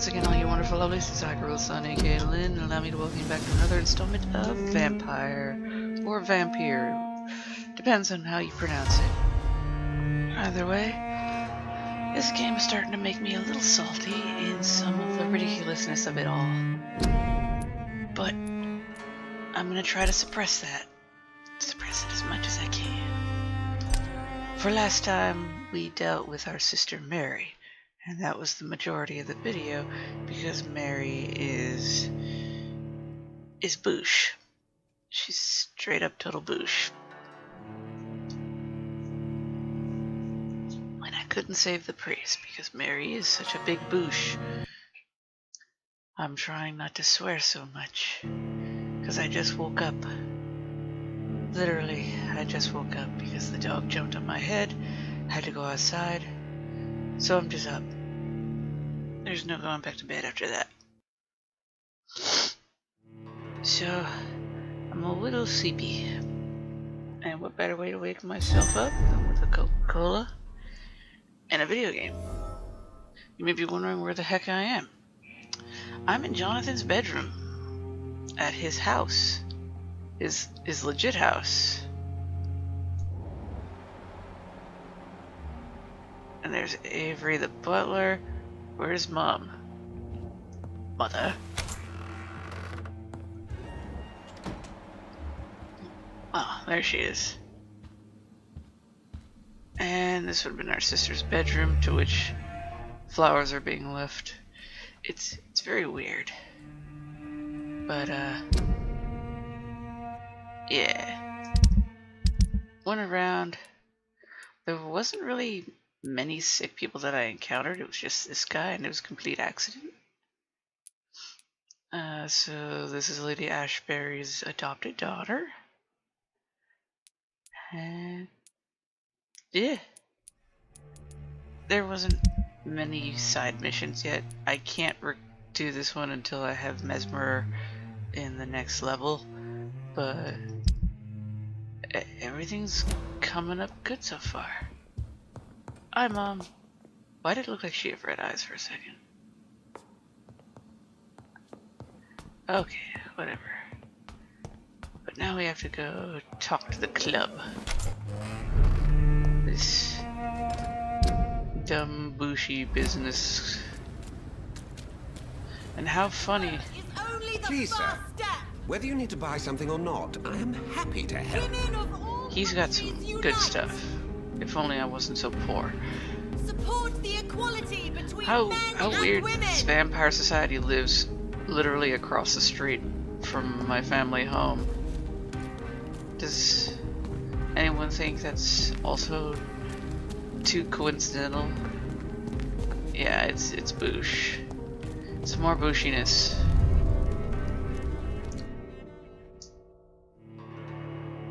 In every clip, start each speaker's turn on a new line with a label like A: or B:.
A: once again, all you wonderful lovelies. This is Son, aka Lynn, and allow me to welcome you back to another installment of Vampyr, or Vampyr. Depends on how you pronounce it. Either way, this game is starting to make me a little salty in some of the ridiculousness of it all. But I'm gonna try to suppress that. Suppress it as much as I can. For last time, we dealt with our sister Mary. And that was the majority of the video because Mary is boosh. She's straight up total boosh. And I couldn't save the priest because Mary is such a big boosh. I'm trying not to swear so much because I just woke up. Literally, I just woke up because the dog jumped on my head. Had to go outside. So I'm just up. There's no going back to bed after that. So, I'm a little sleepy. And what better way to wake myself up than with a Coca-Cola and a video game? You may be wondering where the heck I am. I'm in Jonathan's bedroom. At his house. His legit house. And there's Avery the butler. Where's Mom? Mother? Oh, there she is. And this would have been our sister's bedroom, to which flowers are being left. It's very weird. But, yeah. Went around. There wasn't really many sick people that I encountered. It was just this guy, and it was a complete accident. So this is Lady Ashbury's adopted daughter. And yeah. There wasn't many side missions yet. I can't do this one until I have Mesmer in the next level. But everything's coming up good so far. Hi, Mom. Why did it look like she had red eyes for a second? Okay, whatever. But now we have to go talk to the club. This dumb, bushy business. And how funny.
B: Please, sir. Whether you need to buy something or not, I am happy to help.
A: He's got some good stuff. If only I wasn't so poor.
C: Support the equality between
A: how
C: men
A: weird
C: and women.
A: This vampire society lives literally across the street from my family home. Does anyone think that's also too coincidental? Yeah, it's boosh. Some more booshiness.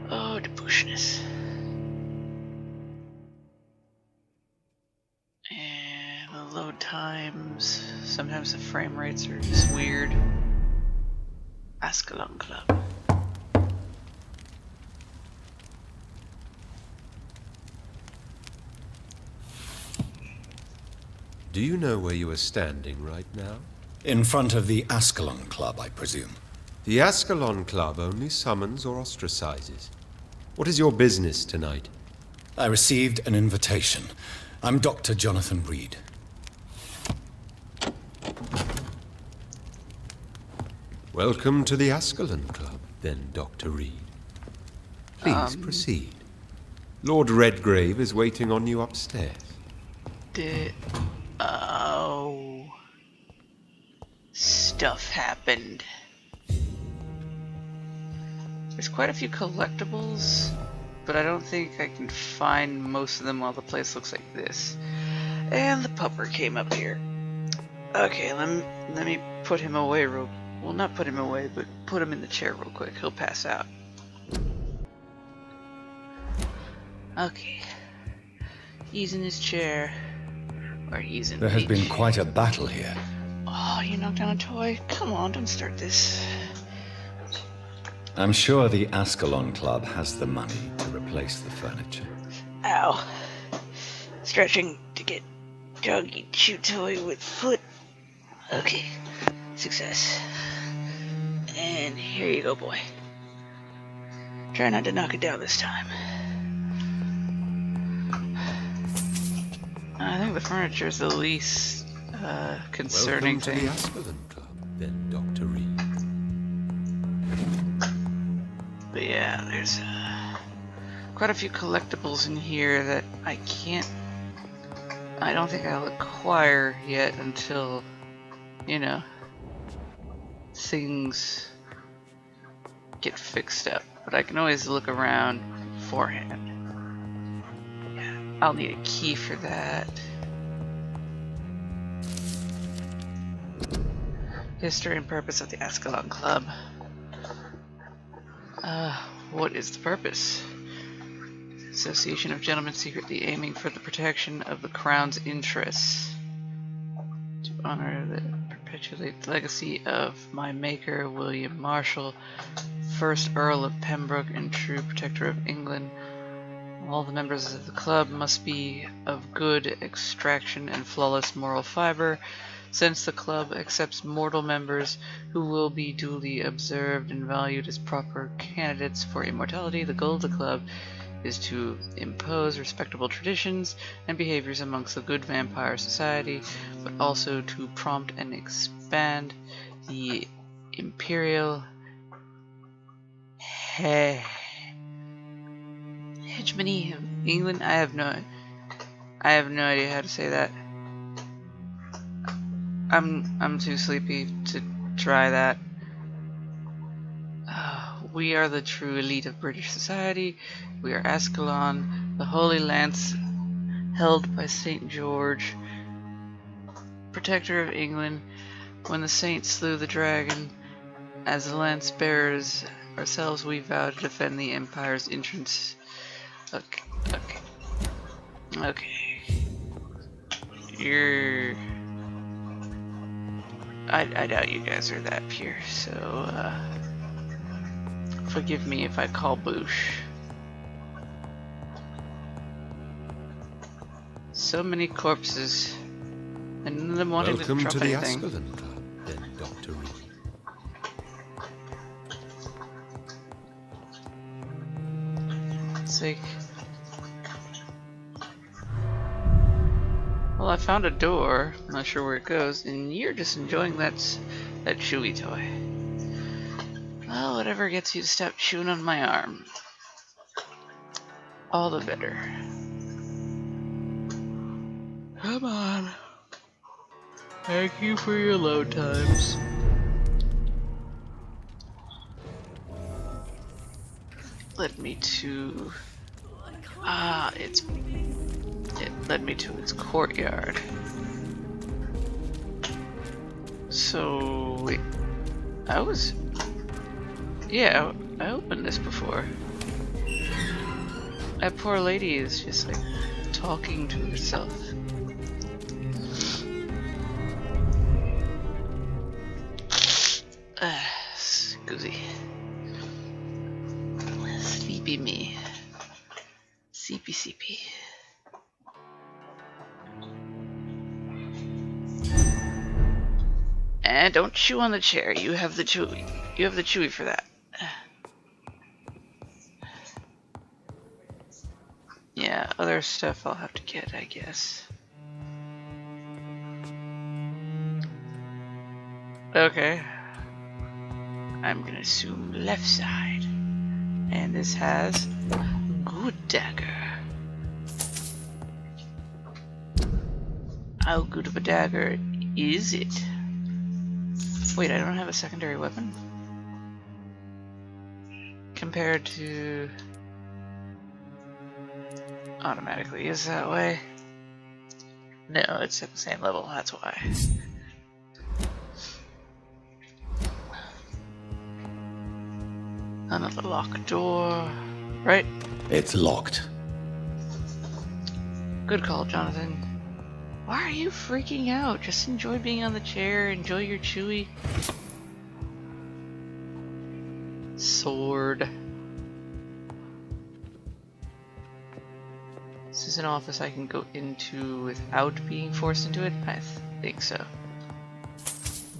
A: Oh, the booshiness. Load times. Sometimes the frame rates are just weird. Ascalon Club.
D: Do you know where you are standing right now?
E: In front of the Ascalon Club, I presume.
D: The Ascalon Club only summons or ostracizes. What is your business tonight?
E: I received an invitation. I'm Dr. Jonathan Reid.
D: Welcome to the Ascalon Club, then, Dr. Reid. Please proceed. Lord Redgrave is waiting on you upstairs.
A: Oh. Stuff happened. There's quite a few collectibles, but I don't think I can find most of them while the place looks like this. And the pupper came up here. Okay, let me put him away well, not put him away, but put him in the chair real quick. He'll pass out. Okay. He's in his chair. Or he's in
E: There has been
A: chair.
E: quite a battle here.
A: Oh, you knocked down a toy? Come on, don't start this.
E: I'm sure the Ascalon Club has the money to replace the furniture.
A: Ow. Stretching to get doggy chew toy with foot. Okay, success. And here you go, boy. Try not to knock it down this time. I think the furniture is the least concerning
D: Welcome to
A: thing.
D: the Ascalon Club, then, Dr. Reid.
A: But yeah, there's quite a few collectibles in here that I don't think I'll acquire yet until, you know, things get fixed up. But I can always look around beforehand. Yeah, I'll need a key for that. History and purpose of the Ascalon Club. What is the purpose? Association of gentlemen secretly aiming for the protection of the crown's interests. To honor the perpetuate the legacy of my maker, William Marshall, 1st Earl of Pembroke and true protector of England. All the members of the club must be of good extraction and flawless moral fiber. Since the club accepts mortal members who will be duly observed and valued as proper candidates for immortality, the goal of the club is to impose respectable traditions and behaviors amongst the good vampire society, but also to prompt and expand the imperial hegemony of England. I have no idea how to say that. I'm too sleepy to try that. We are the true elite of British society. We are Ascalon, the Holy Lance held by St. George, protector of England. When the saints slew the dragon, as the lance bearers ourselves, we vow to defend the Empire's entrance. Okay. I doubt you guys are that pure, so forgive me if I call boosh. So many corpses, and none of them wanting to
D: Welcome
A: drop
D: to the
A: anything.
D: Ascalon Club, then, Dr. Reid.
A: Sake. Well, I found a door. I'm not sure where it goes, and you're just enjoying that chewy toy. Well, whatever gets you to stop chewing on my arm, all the better. Come on. Thank you for your load times. Led me to it led me to its courtyard. So wait, I opened this before. That poor lady is just like talking to herself. Scoozy. Sleepy me. CP. And don't chew on the chair. You have the chewy. You have the chewy for that. Yeah, other stuff I'll have to get, I guess. Okay. I'm gonna assume left side. And this has good dagger. How good of a dagger is it? Wait, I don't have a secondary weapon? Compared to... automatically is that way? No, it's at the same level, that's why. Another locked door, right?
E: It's locked.
A: Good call, Jonathan. Why are you freaking out? Just enjoy being on the chair, enjoy your chewy. Sword. This is an office I can go into without being forced into it? I think so.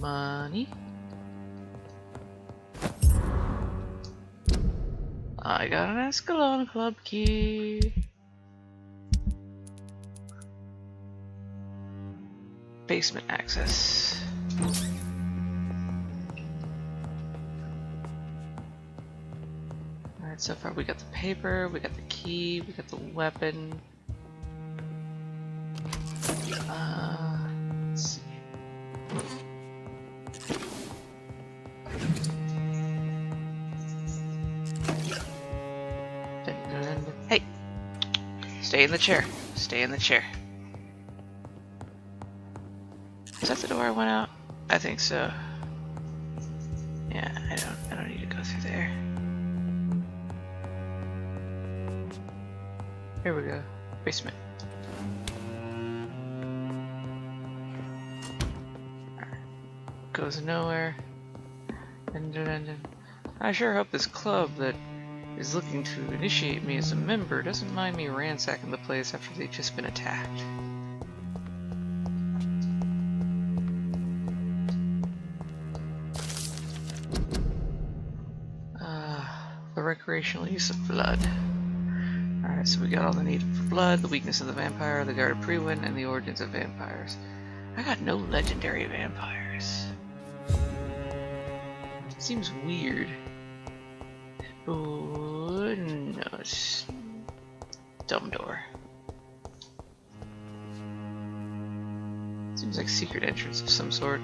A: Money. I got an Ascalon Club key. Basement access. Alright, so far we got the paper, we got the key, we got the weapon. Let's see. Hey! Stay in the chair. Stay in the chair. Is that the door I went out? I think so. Yeah, I don't need to go through there. Here we go. Basement. Goes nowhere. I sure hope this club that is looking to initiate me as a member doesn't mind me ransacking the place after they've just been attacked. The recreational use of blood. Alright, so we got all the need for blood, the weakness of the vampire, the guard of Prewin, and the origins of vampires. I got no legendary vampires. Seems weird. Oh, no, it's dumb door. Seems like secret entrance of some sort.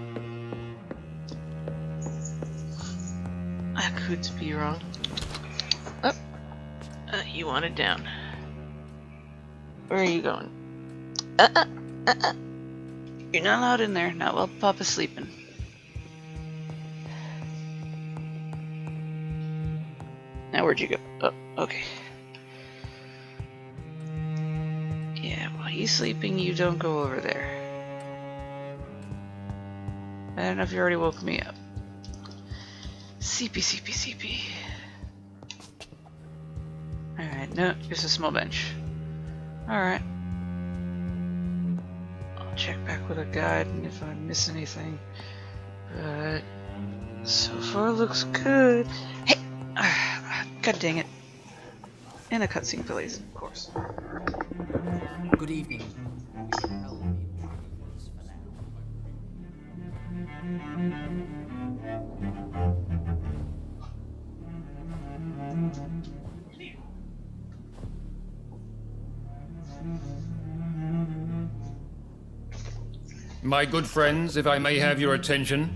A: I could be wrong. Oh, you want it down. Where are you going? You're not allowed in there, not while Papa's sleeping. Now where'd you go? Oh, okay. Yeah, while he's sleeping, you don't go over there. I don't know if you already woke me up. CP. Alright, no, just a small bench. Alright. I'll check back with a guide and if I miss anything. But so far looks good. Hey! God dang it. And a cutscene plays, of course.
F: Good evening.
G: My good friends, if I may have your attention.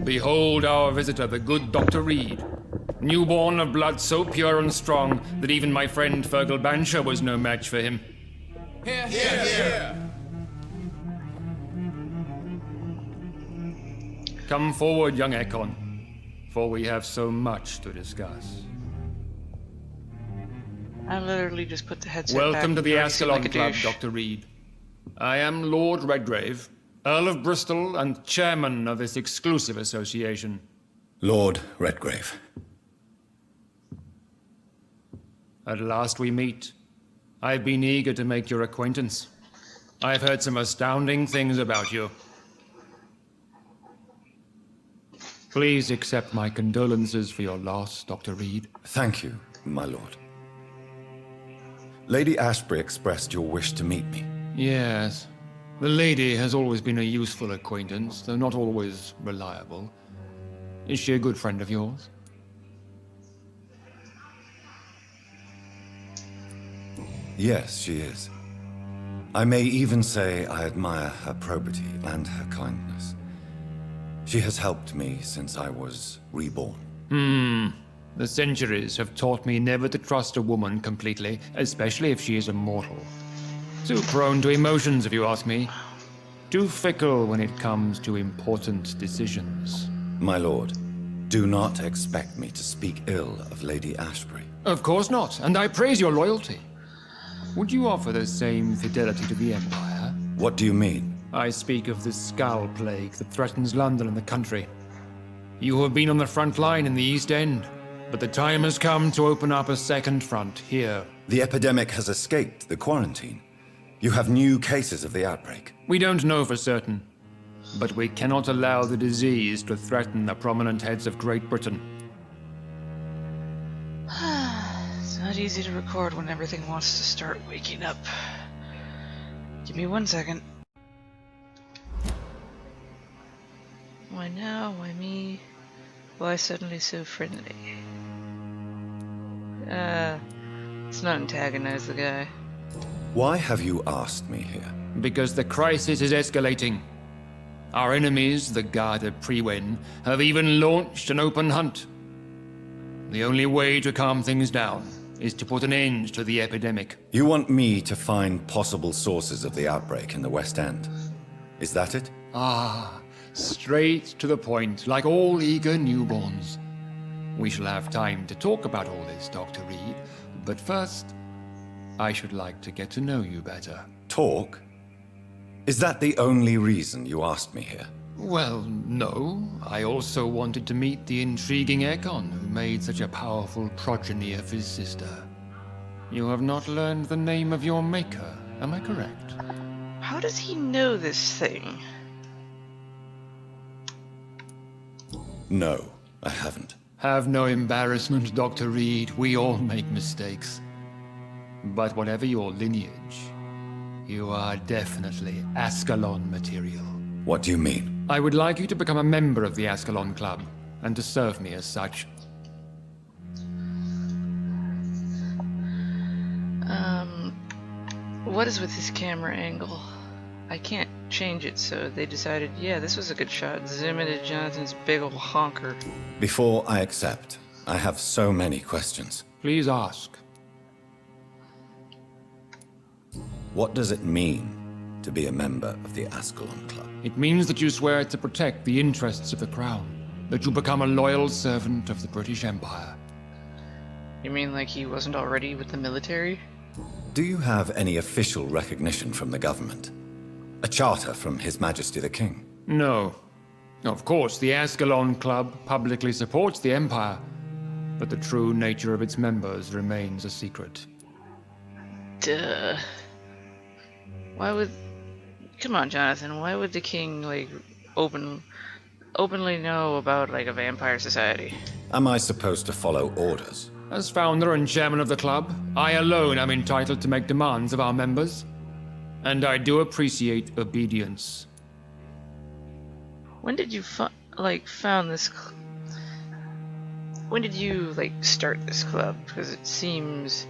G: Behold our visitor, the good Dr. Reid. Newborn of blood so pure and strong that even my friend Fergal Bansher was no match for him.
F: Here.
G: Come forward, young Ekon, for we have so much to discuss.
A: I literally just put the headset
G: Welcome
A: back
G: to the
A: and seem like
G: Ascalon
A: a
G: Club,
A: douche.
G: Dr. Reid. I am Lord Redgrave, Earl of Bristol and chairman of this exclusive association.
E: Lord Redgrave.
G: At last we meet. I've been eager to make your acquaintance. I've heard some astounding things about you. Please accept my condolences for your loss, Dr. Reid.
E: Thank you, my lord. Lady Ashbury expressed your wish to meet me.
G: Yes. The lady has always been a useful acquaintance, though not always reliable. Is she a good friend of yours?
E: Yes, she is. I may even say I admire her probity and her kindness. She has helped me since I was reborn.
G: The centuries have taught me never to trust a woman completely, especially if she is immortal. Too prone to emotions, if you ask me. Too fickle when it comes to important decisions.
E: My lord, do not expect me to speak ill of Lady Ashbury.
G: Of course not, and I praise your loyalty. Would you offer the same fidelity to the Empire?
E: What do you mean?
G: I speak of the Skal plague that threatens London and the country. You have been on the front line in the East End, but the time has come to open up a second front here.
E: The epidemic has escaped the quarantine. You have new cases of the outbreak.
G: We don't know for certain. but we cannot allow the disease to threaten the prominent heads of Great Britain.
A: It's not easy to record when everything wants to start waking up. Give me 1 second. Why now? Why me? Why suddenly so friendly? Let's not antagonize the guy.
E: Why have you asked me here?
G: Because the crisis is escalating. Our enemies, the Garda Priwen, have even launched an open hunt. The only way to calm things down is to put an end to the epidemic.
E: You want me to find possible sources of the outbreak in the West End? Is that it?
G: Ah, straight to the point, like all eager newborns. We shall have time to talk about all this, Dr. Reid, but first, I should like to get to know you better.
E: Talk? Is that the only reason you asked me here?
G: Well, no. I also wanted to meet the intriguing Ekon, who made such a powerful progeny of his sister. You have not learned the name of your maker, am I correct?
A: How does he know this thing?
E: No, I haven't.
G: Have no embarrassment, Dr. Reid. We all make mistakes. But whatever your lineage, you are definitely Ascalon material.
E: What do you mean?
G: I would like you to become a member of the Ascalon Club, and to serve me as such.
A: What is with this camera angle? I can't change it, so they decided, yeah, this was a good shot. Zoom into Jonathan's big ol' honker.
E: Before I accept, I have so many questions.
G: Please ask.
E: What does it mean to be a member of the Ascalon Club?
G: It means that you swear to protect the interests of the Crown, that you become a loyal servant of the British Empire.
A: You mean like he wasn't already with the military?
E: Do you have any official recognition from the government? A charter from His Majesty the King?
G: No. Of course, the Ascalon Club publicly supports the Empire, but the true nature of its members remains a secret.
A: Duh. Why would... Come on, Jonathan, why would the king, like, openly know about, like, a vampire society?
E: Am I supposed to follow orders?
G: As founder and chairman of the club, I alone am entitled to make demands of our members. And I do appreciate obedience.
A: When did you found this when did you, like, start this club? Because it seems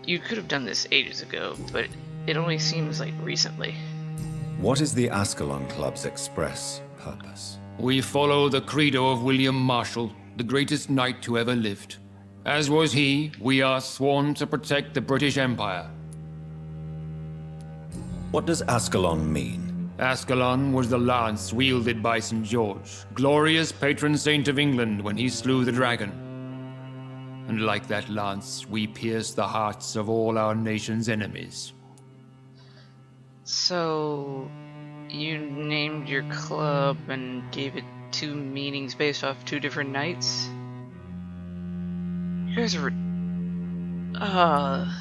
A: you could have done this ages ago, but it only seems like recently.
E: What is the Ascalon Club's express purpose?
G: We follow the credo of William Marshall, the greatest knight who ever lived. As was he, we are sworn to protect the British Empire.
E: What does Ascalon mean?
G: Ascalon was the lance wielded by St. George, glorious patron saint of England when he slew the dragon. And like that lance, we pierce the hearts of all our nation's enemies.
A: So, you named your club and gave it two meanings based off two different knights? You guys are...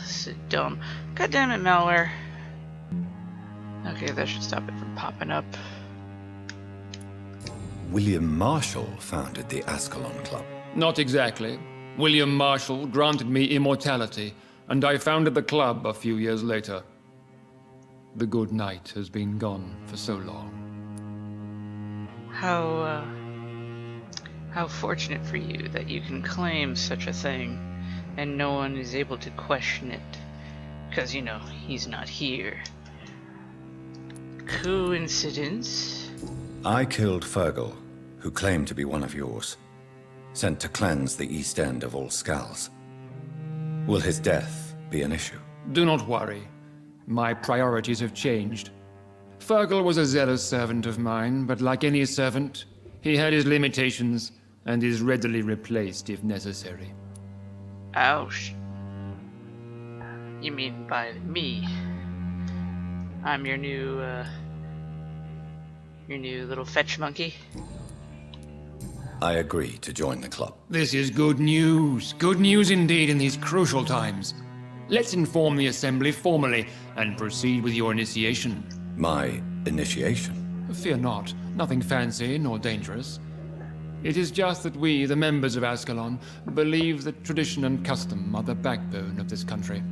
A: this is dumb. God damn it, malware. Okay, that should stop it from popping up.
E: William Marshall founded the Ascalon Club.
G: Not exactly. William Marshall granted me immortality, and I founded the club a few years later. The good knight has been gone for so long.
A: How fortunate for you that you can claim such a thing, and no one is able to question it. Because, you know, he's not here. Coincidence?
E: I killed Fergal, who claimed to be one of yours, sent to cleanse the East End of all skals. Will his death be an issue?
G: Do not worry. My priorities have changed. Fergal was a zealous servant of mine, but like any servant, he had his limitations and is readily replaced if necessary.
A: Ouch. You mean by me? I'm your new little fetch monkey?
E: I agree to join the club.
G: This is good news. Good news indeed in these crucial times. Let's inform the Assembly formally and proceed with your initiation.
E: My initiation?
G: Fear not, nothing fancy nor dangerous. It is just that we, the members of Ascalon, believe that tradition and custom are the backbone of this country.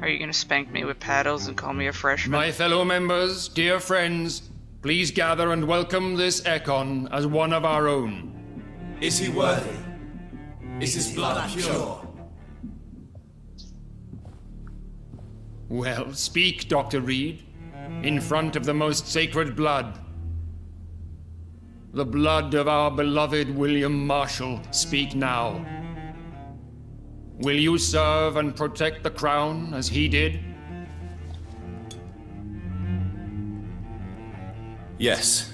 A: Are you gonna spank me with paddles and call me a freshman?
G: My fellow members, dear friends, please gather and welcome this Ekon as one of our own.
H: Is he worthy? Is his blood pure?
G: Well, speak, Dr. Reid, in front of the most sacred blood. The blood of our beloved William Marshall, speak now. Will you serve and protect the crown as he did?
E: Yes,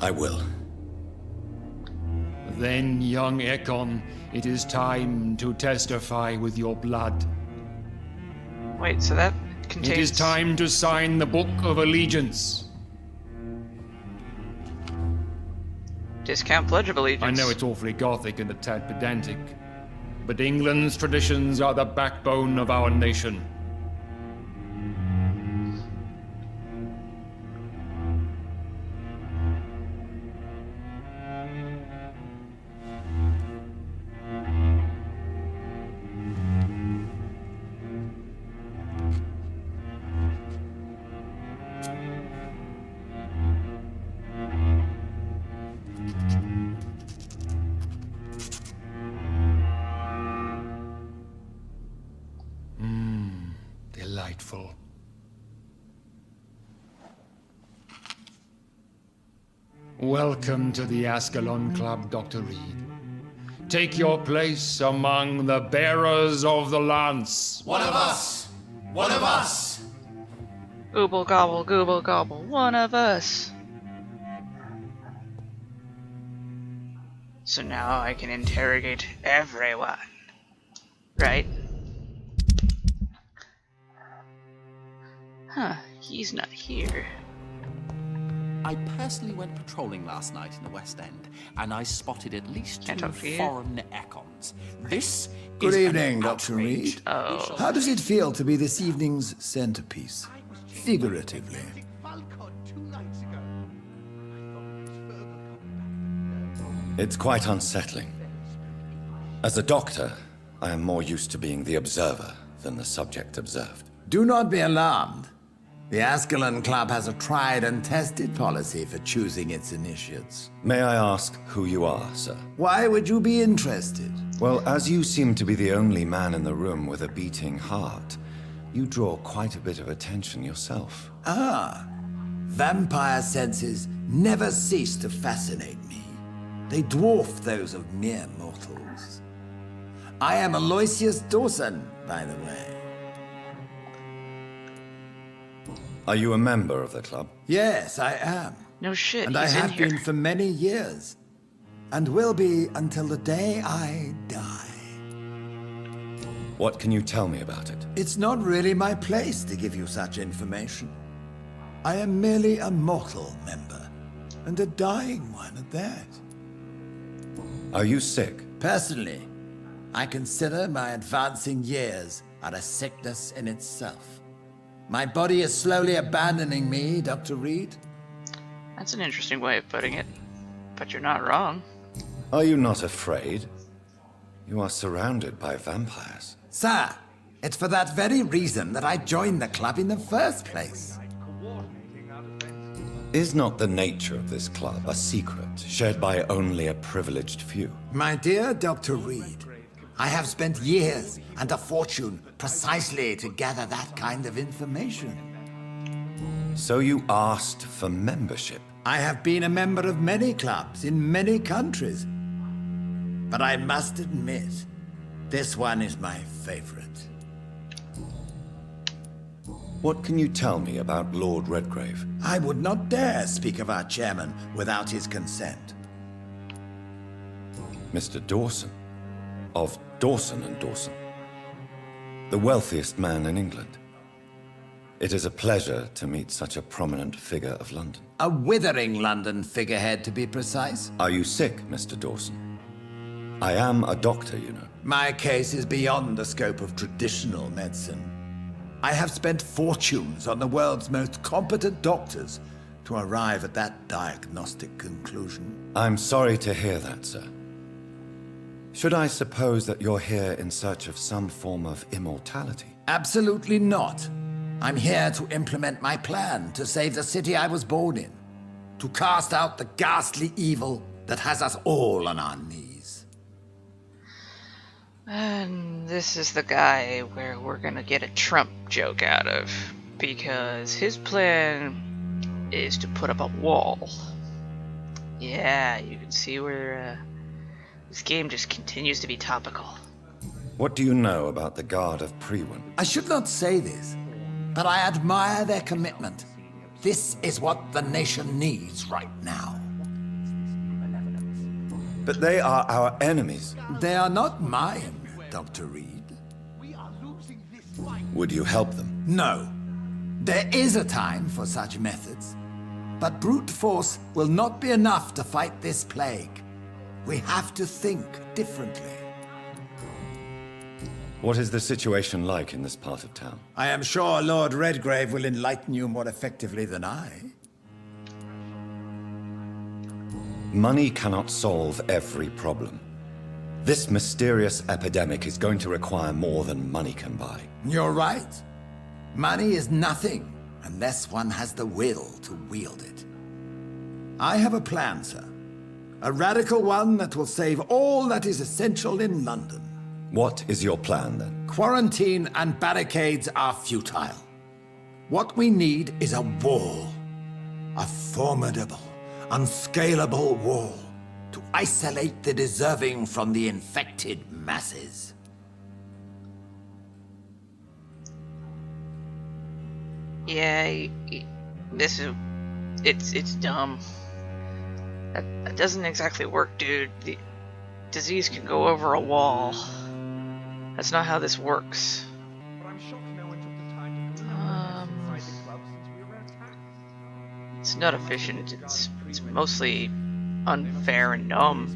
E: I will.
G: Then, young Ekon, it is time to testify with your blood.
A: Wait, so that contains...
G: It is time to sign the Book of Allegiance.
A: Discount Pledge of Allegiance.
G: I know it's awfully gothic and a tad pedantic, but England's traditions are the backbone of our nation. Delightful. Welcome to the Ascalon Club, Dr. Reid. Take your place among the bearers of the lance.
H: One of us! One of us!
A: Gooble gobble, one of us. So now I can interrogate everyone. Right? Huh, he's not here.
F: I personally went patrolling last night in the West End, and I spotted at least
A: Can't
F: 2
A: talk to you.
F: foreign Ekons. This
I: Good
F: is
I: evening,
F: an
I: Dr.
F: outrage.
I: Reid.
A: Oh.
I: How does it feel to be this evening's centerpiece? Figuratively.
E: It's quite unsettling. As a doctor, I am more used to being the observer than the subject observed.
I: Do not be alarmed. The Ascalon Club has a tried and tested policy for choosing its initiates.
E: May I ask who you are, sir?
I: Why would you be interested?
E: Well, as you seem to be the only man in the room with a beating heart, you draw quite a bit of attention yourself.
I: Ah, vampire senses never cease to fascinate me. They dwarf those of mere mortals. I am Aloysius Dawson, by the way.
E: Are you a member of the club?
I: Yes, I am.
A: No shit,
I: And
A: he's
I: I
A: in
I: have
A: here.
I: been for many years. And will be until the day I die.
E: What can you tell me about it?
I: It's not really my place to give you such information. I am merely a mortal member, and a dying one at that.
E: Are you sick?
I: Personally, I consider my advancing years are a sickness in itself. My body is slowly abandoning me, Dr. Reid.
A: That's an interesting way of putting it. But you're not wrong.
E: Are you not afraid? You are surrounded by vampires.
I: Sir, it's for that very reason that I joined the club in the first place.
E: Is not the nature of this club a secret shared by only a privileged few?
I: My dear Dr. Reid, I have spent years and a fortune precisely to gather that kind of information.
E: So you asked for membership?
I: I have been a member of many clubs in many countries. But I must admit, this one is my favorite.
E: What can you tell me about Lord Redgrave?
I: I would not dare speak of our chairman without his consent.
E: Mr. Dawson, of Dawson and Dawson, the wealthiest man in England. It is a pleasure to meet such a prominent figure of London.
I: A withering London figurehead, to be precise.
E: Are you sick, Mr. Dawson? I am a doctor, you know.
I: My case is beyond the scope of traditional medicine. I have spent fortunes on the world's most competent doctors to arrive at that diagnostic conclusion.
E: I'm sorry to hear that, sir. Should I suppose that you're here in search of some form of immortality?
I: Absolutely not. I'm here to implement my plan to save the city I was born in, to cast out the ghastly evil that has us all on our knees.
A: And this is the guy where we're gonna get a Trump joke out of, because his plan is to put up a wall. Yeah, you can see where this game just continues to be topical.
E: What do you know about the Guard of Priwen?
I: I should not say this, but I admire their commitment. This is what the nation needs right now.
E: But they are our enemies.
I: They are not mine, Dr. Reid.
E: Would you help them?
I: No. There is a time for such methods. But brute force will not be enough to fight this plague. We have to think differently.
E: What is the situation like in this part of town?
I: I am sure Lord Redgrave will enlighten you more effectively than I.
E: Money cannot solve every problem. This mysterious epidemic is going to require more than money can buy.
I: You're right. Money is nothing unless one has the will to wield it. I have a plan, sir. A radical one that will save all that is essential in London.
E: What is your plan, then?
I: Quarantine and barricades are futile. What we need is a wall. A formidable, unscalable wall to isolate the deserving from the infected masses.
A: Yeah, this is... It's dumb. That doesn't exactly work, dude. The disease can go over a wall. That's not how this works. It's not efficient. It's mostly unfair and dumb.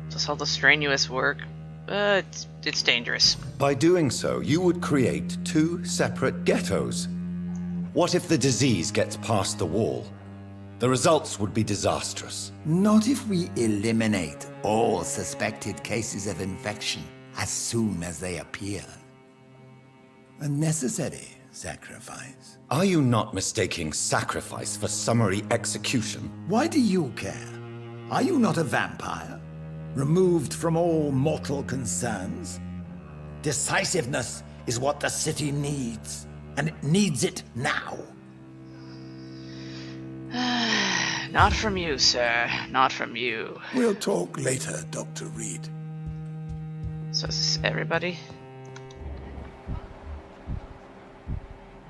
A: Does all the strenuous work, but it's dangerous.
E: By doing so, you would create two separate ghettos. What if the disease gets past the wall? The results would be disastrous.
I: Not if we eliminate all suspected cases of infection as soon as they appear. A necessary sacrifice.
E: Are you not mistaking sacrifice for summary execution?
I: Why do you care? Are you not a vampire? Removed from all mortal concerns? Decisiveness is what the city needs, and it needs it now.
A: Not from you, sir. Not from you.
I: We'll talk later, Dr. Reid.
A: So is this everybody?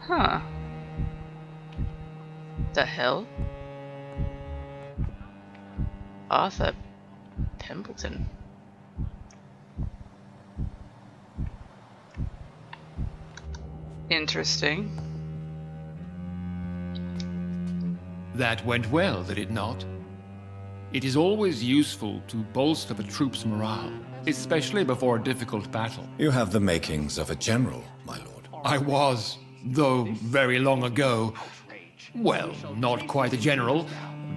A: Huh. The hell? Arthur Templeton. Interesting.
G: That went well, did it not? It is always useful to bolster the troops' morale, especially before a difficult battle.
E: You have the makings of a general, my lord.
G: I was, though very long ago. Well, not quite a general,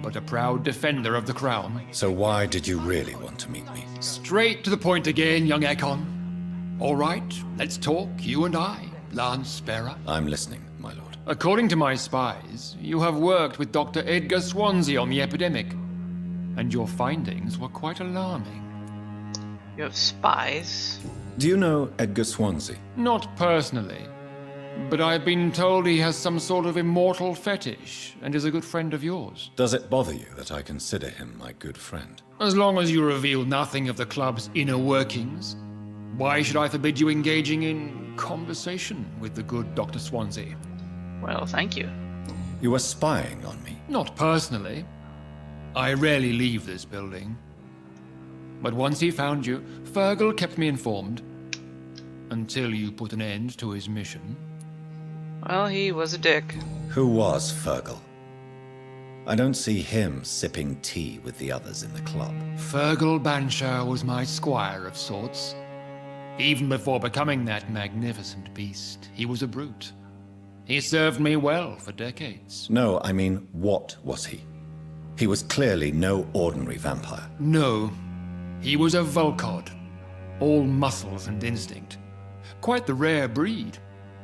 G: but a proud defender of the crown.
E: So why did you really want to meet me?
G: Straight to the point again, young Ekon. All right, let's talk, you and I, Lance Sparrow.
E: I'm listening, my lord.
G: According to my spies, you have worked with Dr. Edgar Swansea on the epidemic, and your findings were quite alarming.
A: You have spies?
E: Do you know Edgar Swansea?
G: Not personally, but I've been told he has some sort of immortal fetish and is a good friend of yours.
E: Does it bother you that I consider him my good friend?
G: As long as you reveal nothing of the club's inner workings, why should I forbid you engaging in conversation with the good Dr. Swansea?
A: Well, thank you.
E: You were spying on me?
G: Not personally. I rarely leave this building. But once he found you, Fergal kept me informed. Until you put an end to his mission.
A: Well, he was a dick.
E: Who was Fergal? I don't see him sipping tea with the others in the club.
G: Fergal Bansher was my squire of sorts. Even before becoming that magnificent beast, he was a brute. He served me well for decades.
E: No, I mean, what was he? He was clearly no ordinary vampire.
G: No, he was a Volcod. All muscles and instinct. Quite the rare breed.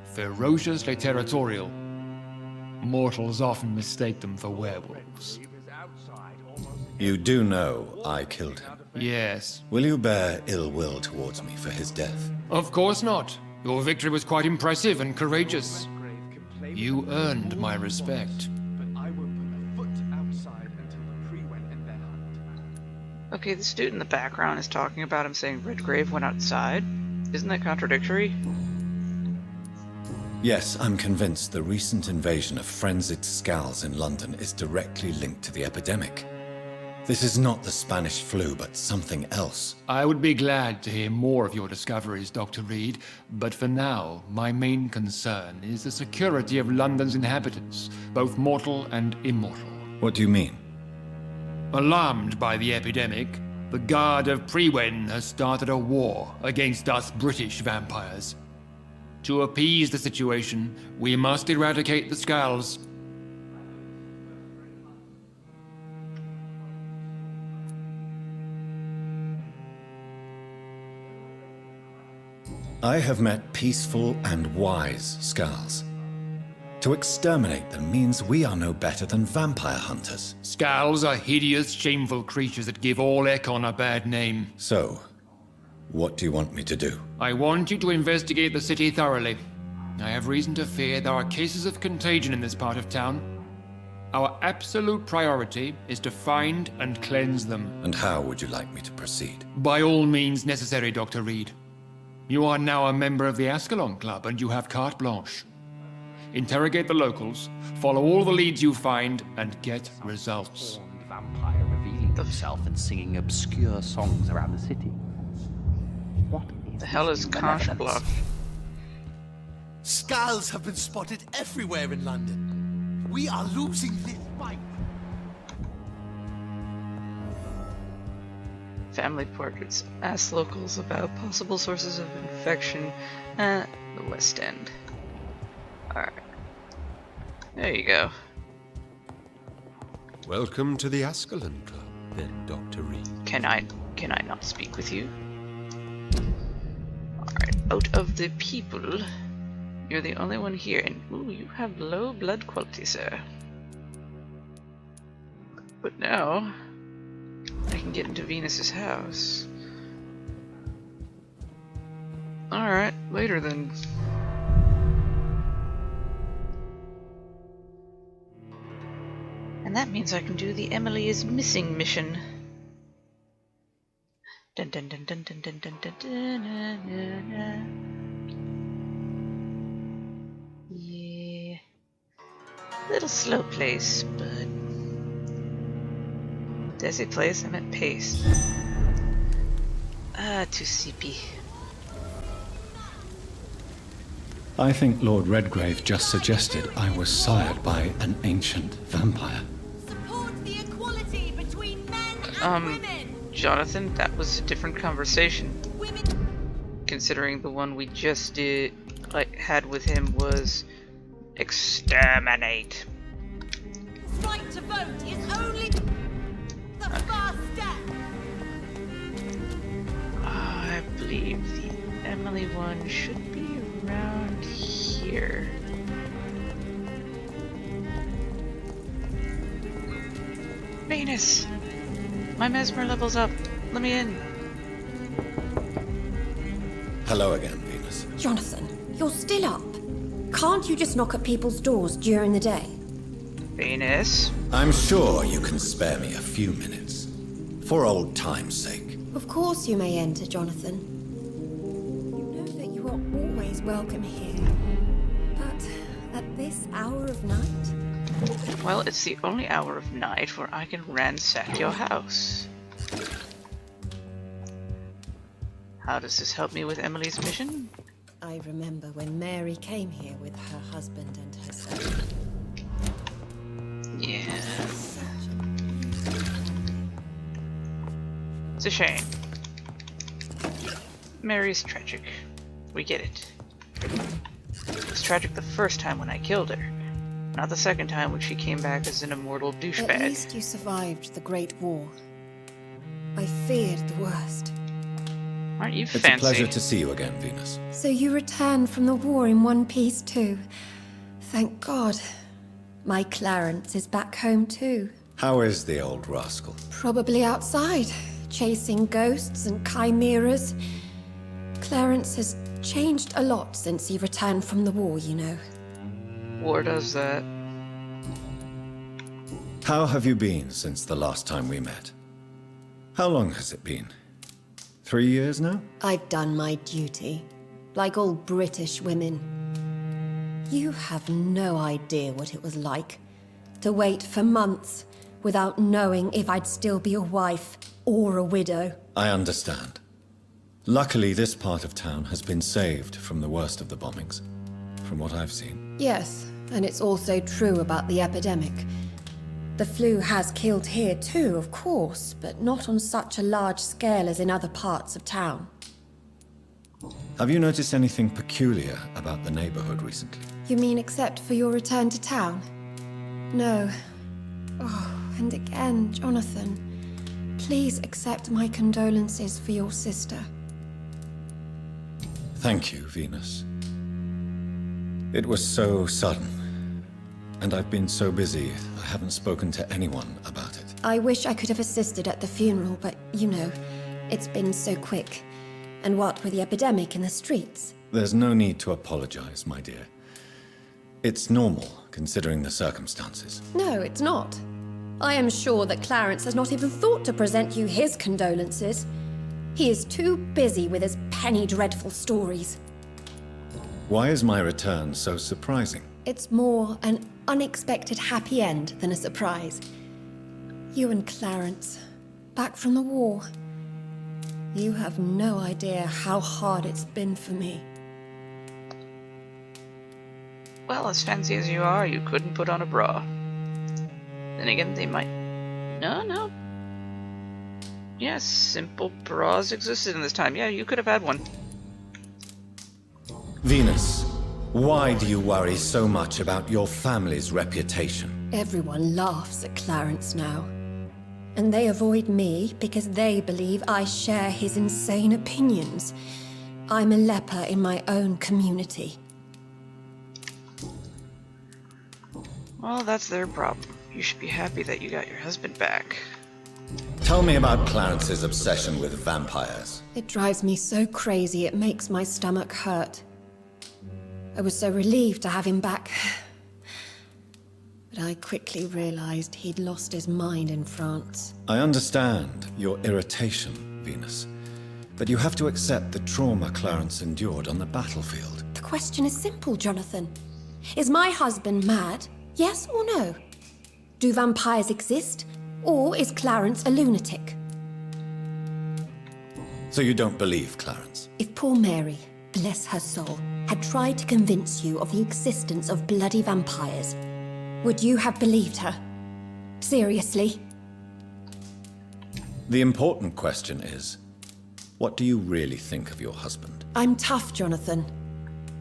G: Ferociously territorial. Mortals often mistake them for werewolves.
E: You do know I killed him.
G: Yes.
E: Will you bear ill will towards me for his death?
G: Of course not. Your victory was quite impressive and courageous. You earned my respect.
A: Okay, this dude in the background is talking about him saying Redgrave went outside. Isn't that contradictory?
E: Yes, I'm convinced the recent invasion of frenzied skals in London is directly linked to the epidemic. This is not the Spanish flu, but something else.
G: I would be glad to hear more of your discoveries, Dr. Reid, but for now, my main concern is the security of London's inhabitants, both mortal and immortal.
E: What do you mean?
G: Alarmed by the epidemic, the Guard of Priwen has started a war against us British vampires. To appease the situation, we must eradicate the skals.
E: I have met peaceful and wise skals. To exterminate them means we are no better than vampire hunters.
G: Skals are hideous, shameful creatures that give all Ekon a bad name.
E: So, what do you want me to do?
G: I want you to investigate the city thoroughly. I have reason to fear there are cases of contagion in this part of town. Our absolute priority is to find and cleanse them.
E: And how would you like me to proceed?
G: By all means necessary, Dr. Reid. You are now a member of the Ascalon Club and you have carte blanche. Interrogate the locals, follow all the leads you find, and get results.
F: Vampire revealing himself and singing obscure songs around the city. What is
A: The hell is conch block?
H: Skals have been spotted everywhere in London. We are losing this fight.
A: Family portraits. Ask locals about possible sources of infection at the West End. Alright. There you go.
D: Welcome to the Ascalon Club, then, Dr. Reid.
A: Can I not speak with you? Alright, out of the people, you're the only one here, and ooh, you have low blood quality, sir. But now, I can get into Venus's house. Alright, later then. And that means I can do the Emily is missing mission. Dun dun dun dun dun dun dun dun dun dun dun. Yeah. Little slow place, but Desi place, I meant pace. Ah, too sleepy.
E: I think Lord Redgrave just suggested I was sired by an ancient vampire.
C: Support the equality between men and women.
A: Jonathan, that was a different conversation.
C: Women.
A: Considering the one we just had with him was exterminate.
C: Right to vote is only the first step.
A: I believe the Emily one should be around here. Venus! My mesmer level's up. Let me in.
E: Hello again, Venus.
J: Jonathan, you're still up. Can't you just knock at people's doors during the day?
A: Venus?
E: I'm sure you can spare me a few minutes. For old time's sake.
J: Of course you may enter, Jonathan. You know that you are always welcome here. But at this hour of night?
A: Well, it's the only hour of night where I can ransack your house. How does this help me with Emily's mission?
J: I remember when Mary came here with her husband and her son.
A: Yeah. It's a shame. Mary's tragic. We get it. It was tragic the first time when I killed her. Not the second time when she came back as an immortal douchebag.
J: At least you survived the Great War. I feared the worst.
A: Aren't you
E: It's
A: fancy?
E: a pleasure to see you again, Venus.
J: So you returned from the war in one piece too. Thank God. My Clarence is back home too.
E: How is the old rascal?
J: Probably outside, chasing ghosts and chimeras. Clarence has changed a lot since he returned from the war, you know.
A: War does that.
E: How have you been since the last time we met? How long has it been? 3 years now?
J: I've done my duty, like all British women. You have no idea what it was like to wait for months without knowing if I'd still be a wife or a widow.
E: I understand. Luckily, this part of town has been saved from the worst of the bombings, from what I've seen.
J: Yes, and it's also true about the epidemic. The flu has killed here too, of course, but not on such a large scale as in other parts of town.
E: Have you noticed anything peculiar about the neighborhood recently?
J: You mean except for your return to town? No. Oh, and again, Jonathan, please accept my condolences for your sister.
E: Thank you, Venus. It was so sudden, and I've been so busy, I haven't spoken to anyone about it.
J: I wish I could have assisted at the funeral, but you know, it's been so quick. And what with the epidemic in the streets?
E: There's no need to apologize, my dear. It's normal, considering the circumstances.
J: No, it's not. I am sure that Clarence has not even thought to present you his condolences. He is too busy with his penny dreadful stories.
E: Why is my return so surprising?
J: It's more an unexpected happy end than a surprise. You and Clarence, back from the war. You have no idea how hard it's been for me.
A: Well, as fancy as you are, you couldn't put on a bra. Then again, they might... No. Yes, simple bras existed in this time. Yeah, you could have had one.
E: Venus, why do you worry so much about your family's reputation?
J: Everyone laughs at Clarence now. And they avoid me because they believe I share his insane opinions. I'm a leper in my own community.
A: Well, that's their problem. You should be happy that you got your husband back.
E: Tell me about Clarence's obsession with vampires.
J: It drives me so crazy it makes my stomach hurt. I was so relieved to have him back. But I quickly realized he'd lost his mind in France.
E: I understand your irritation, Venus. But you have to accept the trauma Clarence endured on the battlefield.
J: The question is simple, Jonathan. Is my husband mad? Yes or no? Do vampires exist? Or is Clarence a lunatic?
E: So you don't believe Clarence?
J: If poor Mary, bless her soul, had tried to convince you of the existence of bloody vampires, would you have believed her? Seriously?
E: The important question is, what do you really think of your husband?
J: I'm tough, Jonathan.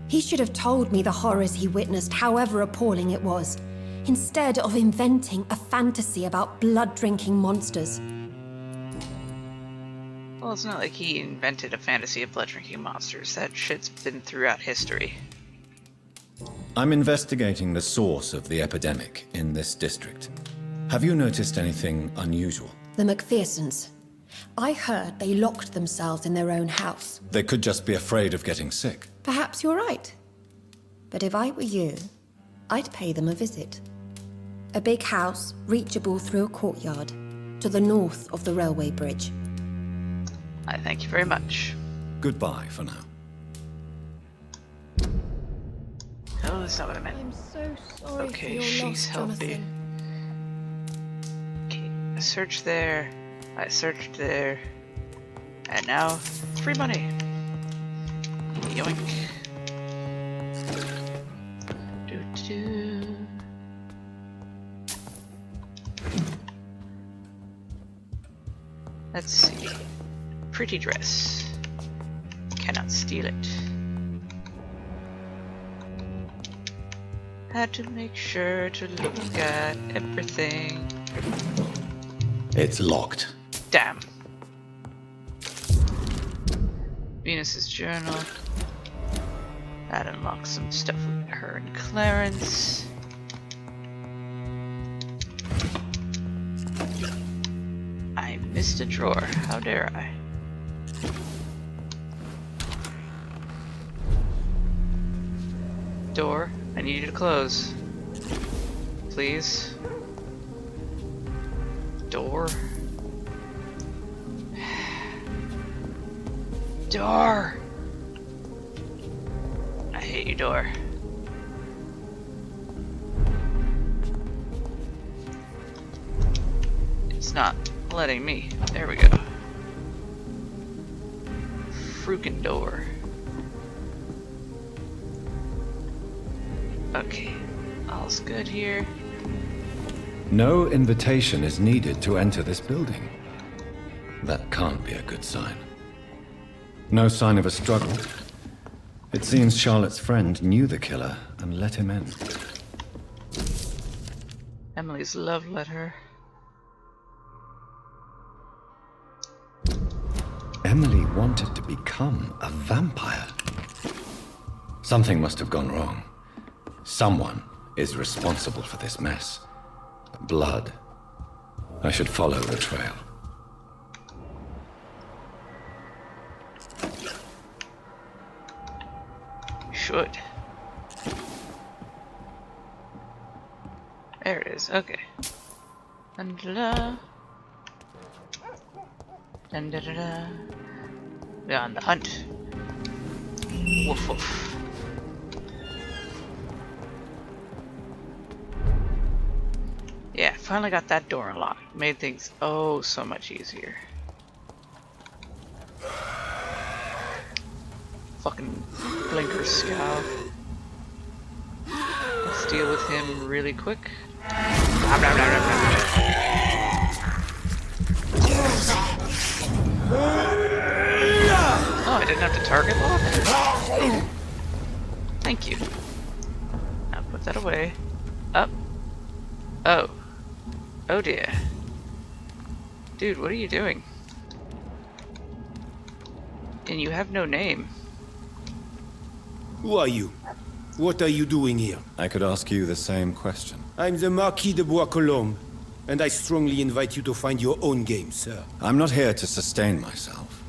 J: He should have told me the horrors he witnessed, however appalling it was, instead of inventing a fantasy about blood-drinking monsters.
A: Well, it's not like he invented a fantasy of blood-drinking monsters. That shit's been throughout history.
E: I'm investigating the source of the epidemic in this district. Have you noticed anything unusual?
J: The McPhersons. I heard they locked themselves in their own house.
E: They could just be afraid of getting sick.
J: Perhaps you're right. But if I were you, I'd pay them a visit. A big house, reachable through a courtyard, to the north of the railway bridge.
A: I thank you very much.
E: Goodbye for now.
A: Oh, that's not what I meant.
J: I'm so sorry
A: Okay,
J: for your
A: she's
J: loss,
A: healthy.
J: Jonathan.
A: Okay, I searched there. I searched there. And now, free money. Yoink. Doo-doo. Let's see. Pretty dress. Cannot steal it. Had to make sure to look at everything.
E: It's locked.
A: Damn. Venus's journal. That unlocks some stuff with her and Clarence. I missed a drawer. How dare I? Door. I need you to close. Please. Door. Door! I hate you, door. It's not letting me. There we go. Fruikin' door. Okay, all's good here.
E: No invitation is needed to enter this building. That can't be a good sign. No sign of a struggle. It seems Charlotte's friend knew the killer and let him in.
A: Emily's love letter.
E: Emily wanted to become a vampire. Something must have gone wrong. Someone is responsible for this mess. Blood. I should follow the trail.
A: Should. There it is. Okay. Dun-da-da. Dun-da-da-da. We're on the hunt. Woof woof. Yeah, finally got that door unlocked. Made things oh so much easier. Fucking blinker scowl. Let's deal with him really quick. Blah, blah, blah, blah, blah. Oh, I didn't have to target lock? Thank you. Now put that away. Up. Oh. Oh dear. Dude, what are you doing? And you have no name.
K: Who are you? What are you doing here?
E: I could ask you the same question.
K: I'm the Marquis de Bois-Colombes, and I strongly invite you to find your own game, sir.
E: I'm not here to sustain myself.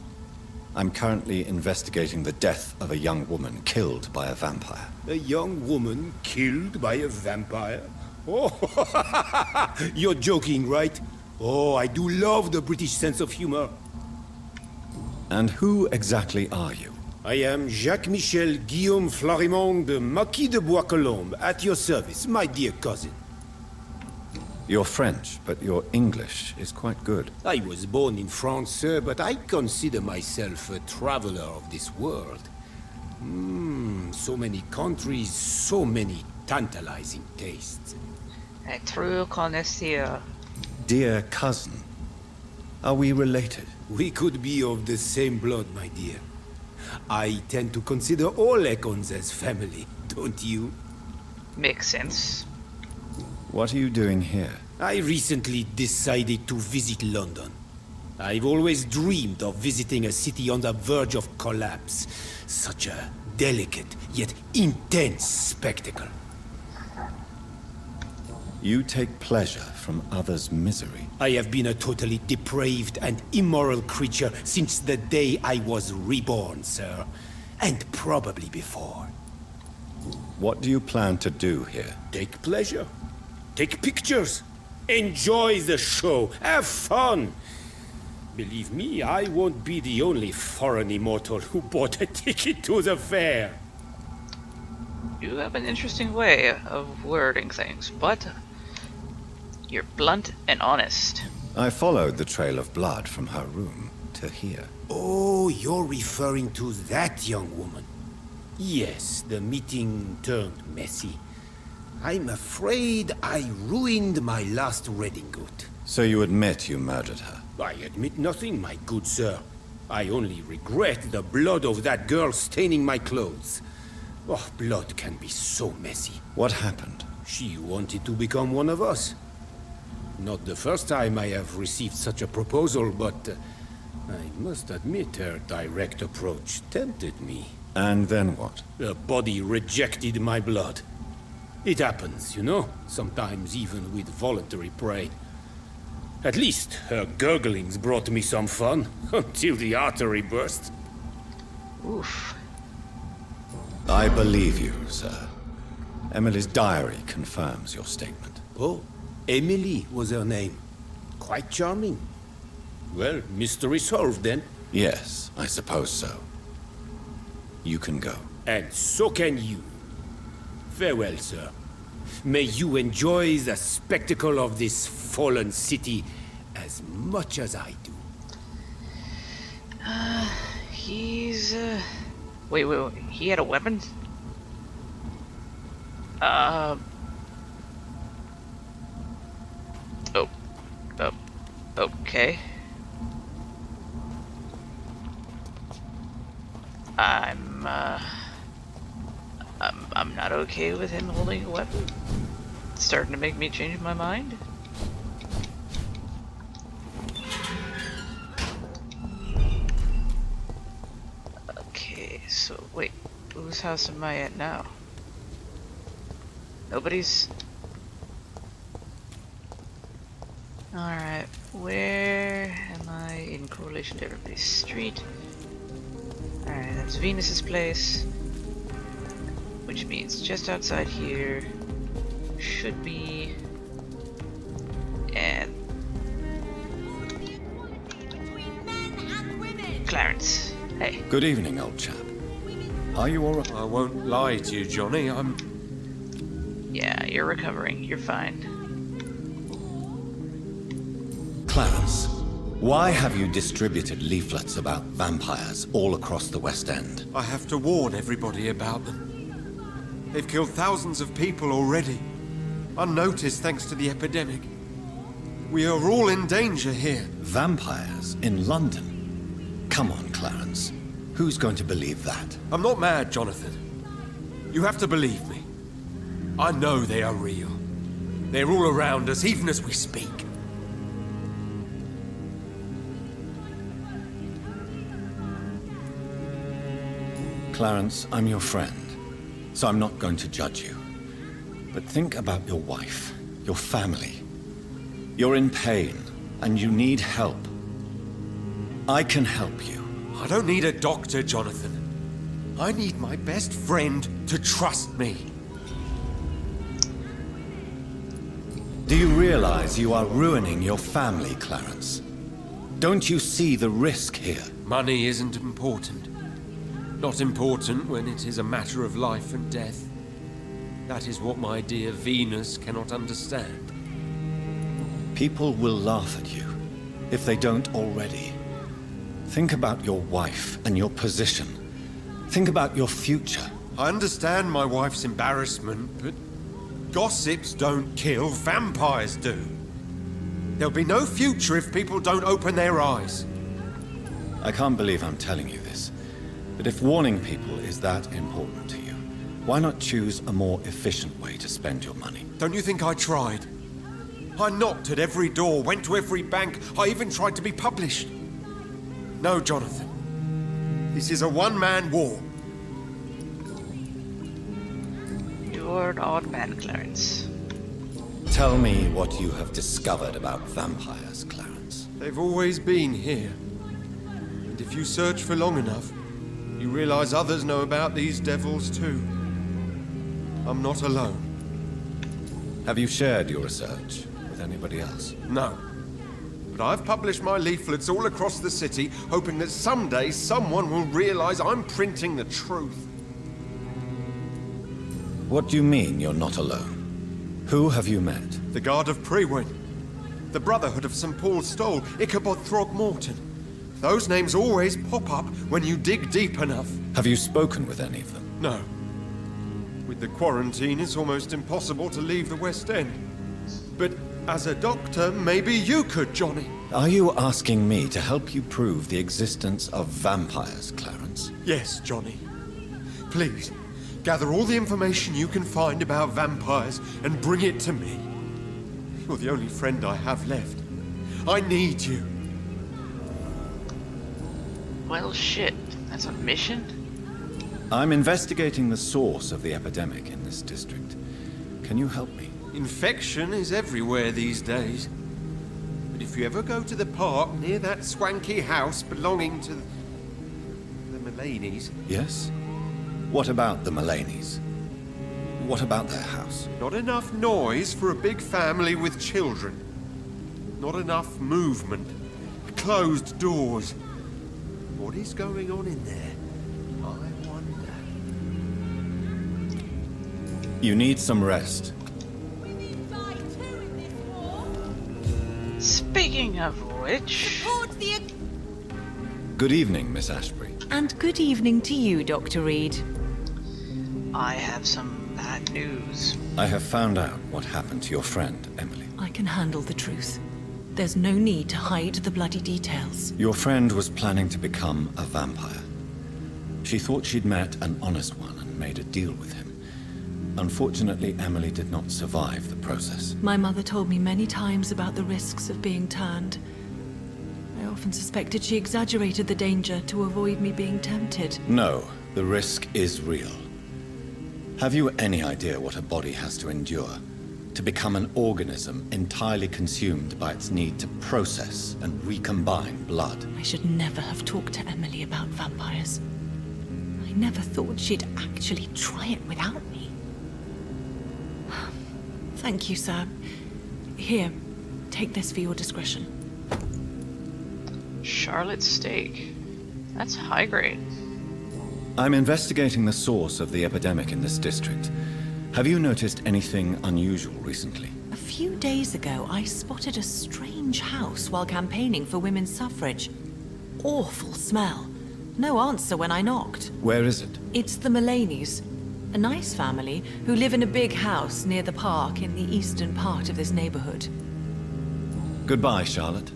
E: I'm currently investigating the death of a young woman killed by a vampire.
K: A young woman killed by a vampire? Oh, you're joking, right? Oh, I do love the British sense of humor.
E: And who exactly are you?
K: I am Jacques-Michel Guillaume Florimond de Marquis de Bois-Colombes, at your service, my dear cousin.
E: You're French, but your English is quite good.
K: I was born in France, sir, but I consider myself a traveler of this world. So many countries, so many tantalizing tastes.
A: A true connoisseur.
E: Dear cousin, are we related?
K: We could be of the same blood, my dear. I tend to consider all Econs as family, don't you?
A: Makes sense.
E: What are you doing here?
K: I recently decided to visit London. I've always dreamed of visiting a city on the verge of collapse. Such a delicate, yet intense spectacle.
E: You take pleasure from others' misery.
K: I have been a totally depraved and immoral creature since the day I was reborn, sir. And probably before.
E: What do you plan to do here?
K: Take pleasure. Take pictures. Enjoy the show. Have fun. Believe me, I won't be the only foreign immortal who bought a ticket to the fair.
A: You have an interesting way of wording things, but you're blunt and honest.
E: I followed the trail of blood from her room to here.
K: Oh, you're referring to that young woman. Yes, the meeting turned messy. I'm afraid I ruined my last redingote.
E: So you admit you murdered her?
K: I admit nothing, my good sir. I only regret the blood of that girl staining my clothes. Oh, blood can be so messy.
E: What happened?
K: She wanted to become one of us. Not the first time I have received such a proposal, but I must admit her direct approach tempted me.
E: And then what?
K: The body rejected my blood. It happens, you know, sometimes even with voluntary prey. At least her gurglings brought me some fun, until the artery burst.
A: Oof.
E: I believe you, sir. Emily's diary confirms your statement.
K: Oh, Emily was her name. Quite charming. Well, mystery solved then.
E: Yes, I suppose so. You can go.
K: And so can you. Farewell, sir. May you enjoy the spectacle of this fallen city as much as I do.
A: He's, Wait, he had a weapon? Okay. I'm not okay with him holding a weapon. It's starting to make me change my mind. Okay, so wait, whose house am I at now? Nobody's? Alright, where am I in correlation to everybody's street? Alright, that's Venus's place. Which means just outside here should be... and... Clarence. Hey.
E: Good evening, old chap. Are you all right?
D: I won't lie to you, Johnny.
A: Yeah, you're recovering. You're fine.
E: Clarence, why have you distributed leaflets about vampires all across the West End?
D: I have to warn everybody about them. They've killed thousands of people already, unnoticed thanks to the epidemic. We are all in danger here.
E: Vampires in London? Come on, Clarence. Who's going to believe that?
D: I'm not mad, Jonathan. You have to believe me. I know they are real. They're all around us, even as we speak.
E: Clarence, I'm your friend, so I'm not going to judge you. But think about your wife, your family. You're in pain, and you need help. I can help you.
D: I don't need a doctor, Jonathan. I need my best friend to trust me.
E: Do you realize you are ruining your family, Clarence? Don't you see the risk here?
D: Money isn't important. Not important when it is a matter of life and death. That is what my dear Venus cannot understand.
E: People will laugh at you, if they don't already. Think about your wife and your position. Think about your future.
D: I understand my wife's embarrassment, but gossips don't kill, vampires do. There'll be no future if people don't open their eyes.
E: I can't believe I'm telling you this, but if warning people is that important to you, why not choose a more efficient way to spend your money?
D: Don't you think I tried? I knocked at every door, went to every bank, I even tried to be published. No, Jonathan. This is a one-man war.
A: You're an odd man, Clarence.
E: Tell me what you have discovered about vampires, Clarence.
D: They've always been here. And if you search for long enough, you realize others know about these devils too. I'm not alone.
E: Have you shared your research with anybody else?
D: No. But I've published my leaflets all across the city, hoping that someday someone will realize I'm printing the truth.
E: What do you mean you're not alone? Who have you met?
D: The Guard of Prewin, the Brotherhood of St. Paul's Stole, Ichabod Throgmorton. Those names always pop up when you dig deep enough.
E: Have you spoken with any of them?
D: No. With the quarantine, it's almost impossible to leave the West End. But As a doctor, maybe you could, Johnny.
E: Are you asking me to help you prove the existence of vampires, Clarence?
D: Yes, Johnny. Please, gather all the information you can find about vampires and bring it to me. You're the only friend I have left. I need you.
A: Well, shit. That's a mission?
E: I'm investigating the source of the epidemic in this district. Can you help me?
D: Infection is everywhere these days. But if you ever go to the park near that swanky house belonging to the Mullaneys...
E: Yes? What about the Mullaneys? What about their house?
D: Not enough noise for a big family with children. Not enough movement. Closed doors. What is going on in there? I wonder.
E: You need some rest.
A: Speaking of which...
E: Good evening, Miss Ashbury.
L: And good evening to you, Dr. Reid.
A: I have some bad news.
E: I have found out what happened to your friend, Emily.
L: I can handle the truth. There's no need to hide the bloody details.
E: Your friend was planning to become a vampire. She thought she'd met an honest one and made a deal with him. Unfortunately, Emily did not survive the process.
L: My mother told me many times about the risks of being turned. I often suspected she exaggerated the danger to avoid me being tempted.
E: No, the risk is real. Have you any idea what a body has to endure to become an organism entirely consumed by its need to process and recombine blood?
L: I should never have talked to Emily about vampires. I never thought she'd actually try it without me. Thank you, sir. Here, take this for your discretion.
A: Charlotte steak. That's high grade.
E: I'm investigating the source of the epidemic in this district. Have you noticed anything unusual recently?
L: A few days ago, I spotted a strange house while campaigning for women's suffrage. Awful smell. No answer when I knocked.
E: Where is it?
L: It's the Mullaneys. A nice family who live in a big house near the park in the eastern part of this neighborhood.
E: Goodbye, Charlotte.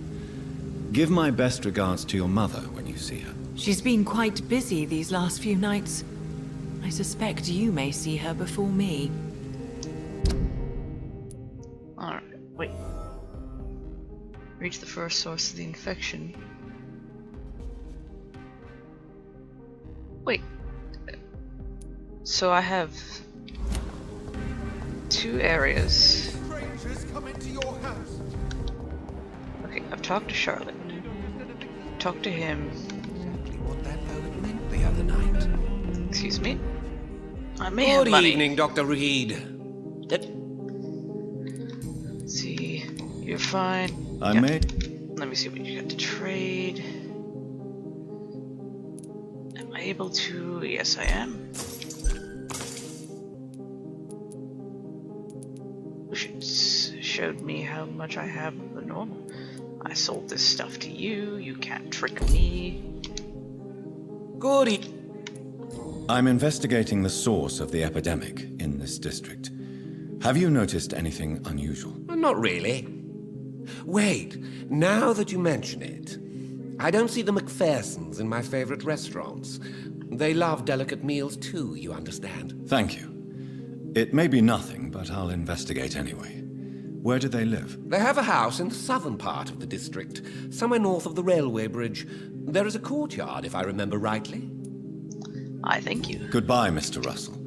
E: Give my best regards to your mother when you see her.
L: She's been quite busy these last few nights. I suspect you may see her before me.
A: Alright, wait. Reach the first source of the infection. Wait. So I have 2 areas. Okay, I've talked to Charlotte. Talked to him.
B: What that poet meant the other night.
A: Excuse me? I may have money.
B: Good evening, Dr. Reid.
A: Let's see. You're fine.
E: I may...
A: Let me see what you got to trade. Am I able to? Yes, I am. Showed me how much I have of the normal. I sold this stuff to you. You can't trick me.
B: Goody.
E: I'm investigating the source of the epidemic in this district. Have you noticed anything unusual?
B: Not really. Wait, now that you mention it, I don't see the McPhersons in my favorite restaurants. They love delicate meals too, you understand.
E: Thank you. It may be nothing, but I'll investigate anyway. Where do they live?
B: They have a house in the southern part of the district, somewhere north of the railway bridge. There is a courtyard, if I remember rightly.
A: I thank you.
E: Goodbye, Mr. Russell.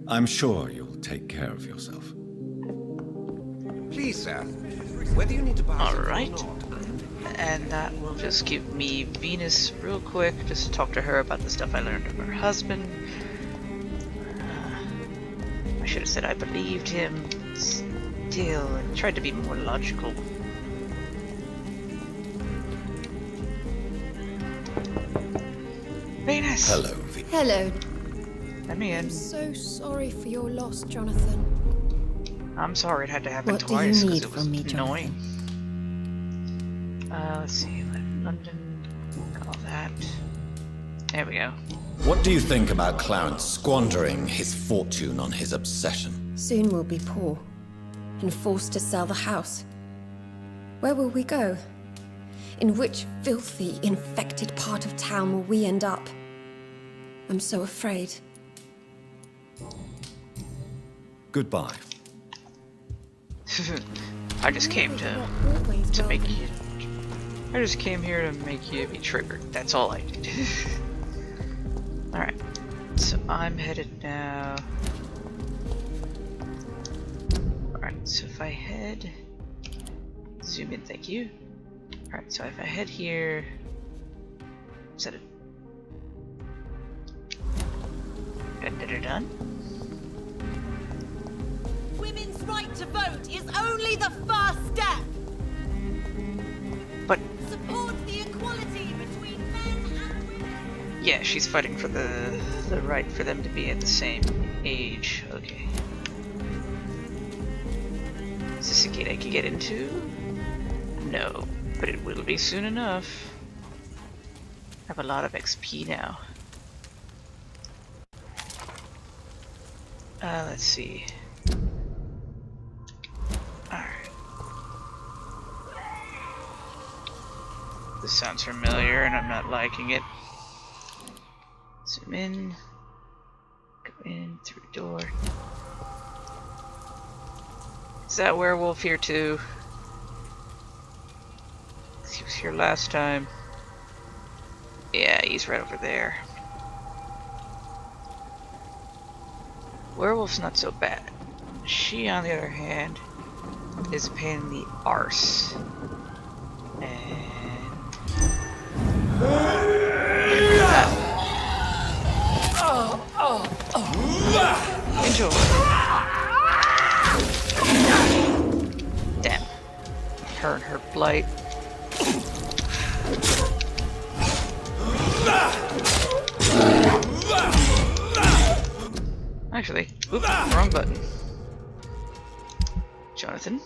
E: I'm sure you'll take care of yourself.
B: Please, sir. Whether you need to buy
A: Alright.
B: something or not,
A: And that will just give me Venus real quick. Just talk to her about the stuff I learned of her husband. I should have said I believed him. Still, I tried to be more logical. Venus!
E: Hello,
J: Hello.
A: Let me in.
J: I'm so sorry for your loss, Jonathan.
A: I'm sorry it had to happen
J: What do
A: twice
J: you
A: because
J: need
A: it was
J: from me,
A: annoying. Let's see. London. All that. There we go.
E: What do you think about Clarence squandering his fortune on his obsession?
J: Soon we'll be poor and forced to sell the house. Where will we go? In which filthy, infected part of town will we end up? I'm so afraid.
E: Goodbye.
A: I just came to make you. I just came here to make you be triggered. That's all I did. Alright. So I'm headed now. Alright, so if I head. Zoom in, thank you. Alright, so if I head here. Is that it? Done.
C: Women's right to vote is only the first step.
A: But
C: support the equality between men and women.
A: yeah, she's fighting for the right for them to be at the same age. Okay. Is this a gate I can get into? No, but it will be soon enough. I have a lot of XP now. Let's see. Alright. This sounds familiar and I'm not liking it. Zoom in. Go in through the door. Is that werewolf here too? He was here last time. Yeah, he's right over there. Werewolf's not so bad. She, on the other hand, is a pain in the arse. And... enjoy. Damn. Her and her blight. Actually, oops, wrong button. Jonathan.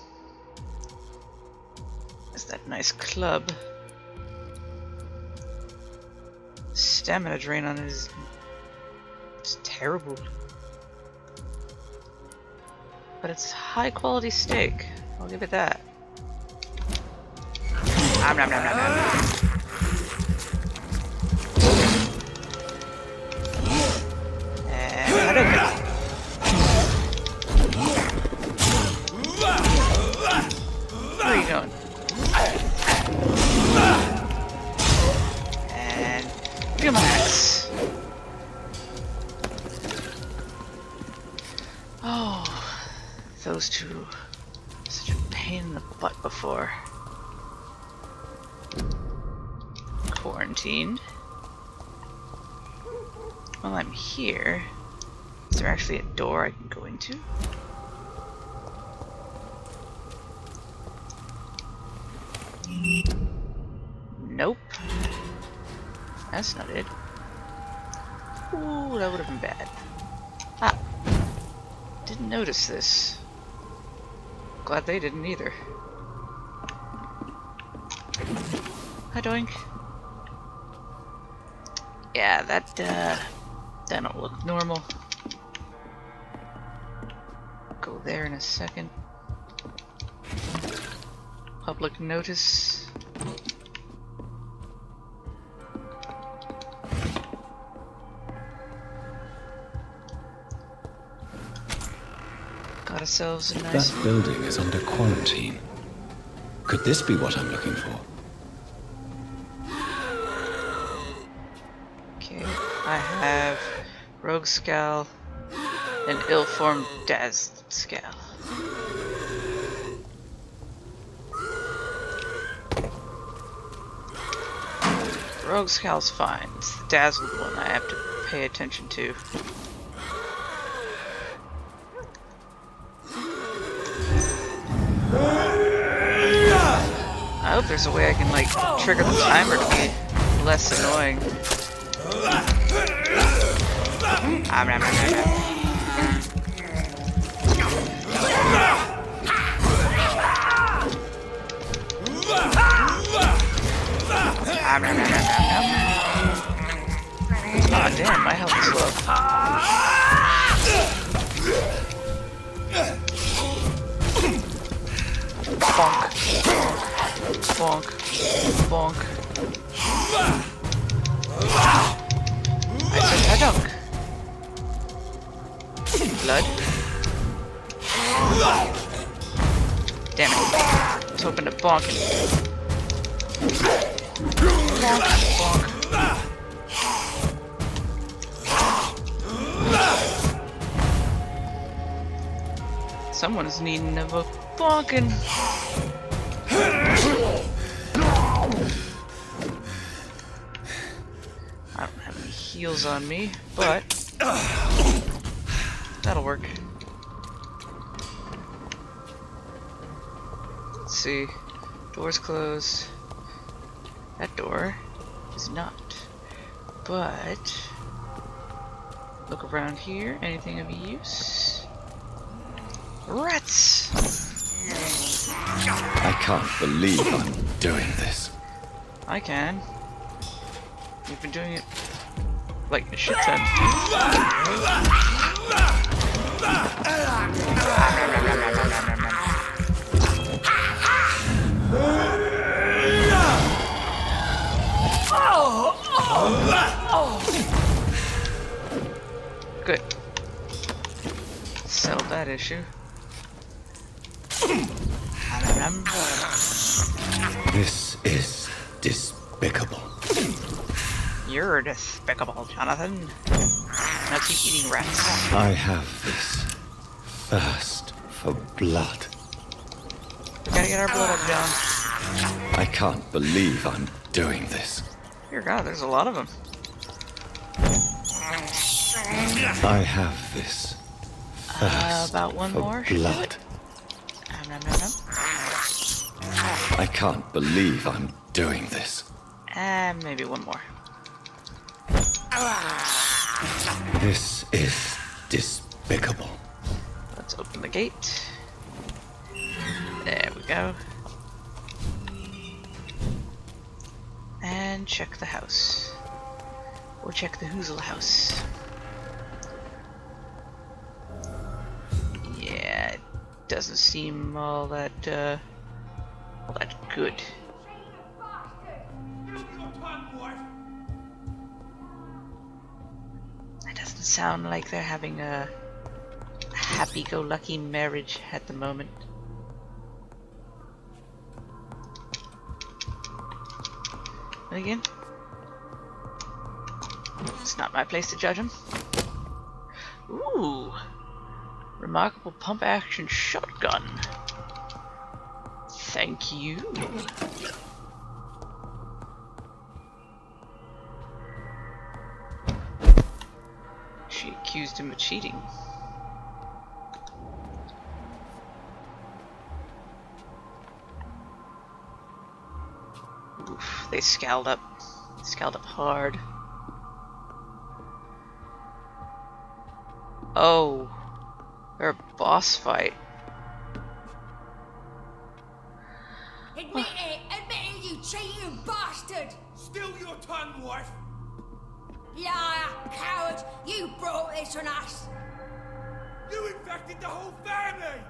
A: That's that nice club. Stamina drain on it is... it's terrible. But it's high quality steak. I'll give it that. Nom nom nom nom nom. Where are you going? And give him an axe. Oh, those two. Such a pain in the butt before. Quarantined. While I'm here, is there actually a door I can go into? Nope. That's not it. Ooh, that would have been bad. Ah. Didn't notice this. Glad they didn't either. Hi, Doink. Yeah, that don't look normal. Go there in a second. Public notice. Got ourselves a nice...
E: That building is under quarantine. Could this be what I'm looking for?
A: Okay, I have rogue skal and ill-formed dazzled skal. Rogue skal's fine. It's the dazzled one I have to pay attention to. I hope there's a way I can, like, trigger the timer to be less annoying. Aw, damn, my health is low. Bonk. Bonk. Bonk. I said hadunk. Blood. Damn it. I was hoping to bonk him. Bonk. Bonk. Someone's needing a bonking. I don't have any heals on me, but that'll work. Let's see. Door's closed. That door is not. But look around here. Anything of use? Rats!
E: I can't believe I'm doing this.
A: I can. You've been doing it like a shit ton. Good. Settled that issue.
E: This is despicable.
A: You're despicable, Jonathan. Now keep eating rats.
E: I have this thirst for blood.
A: We gotta get our blood up, John.
E: I can't believe I'm doing this.
A: Dear God, there's a lot of them.
E: I have this thirst
A: about one
E: for
A: more.
E: blood. I can't believe I'm doing this.
A: And maybe one more.
E: This is despicable.
A: Let's open the gate. There we go. And check the house. Or check the Hoozle house. Yeah, it doesn't seem all that good. It doesn't sound like they're having a happy-go-lucky marriage at the moment. And again, it's not my place to judge him. Ooh, remarkable pump-action shotgun. Thank you. She accused him of cheating. Oof, they scaled up. Scaled up hard. Oh, they're a boss fight.
C: Admit it, you cheating bastard!
H: Still your tongue, wife!
C: Liar, coward, you brought this on us!
H: You infected the whole family!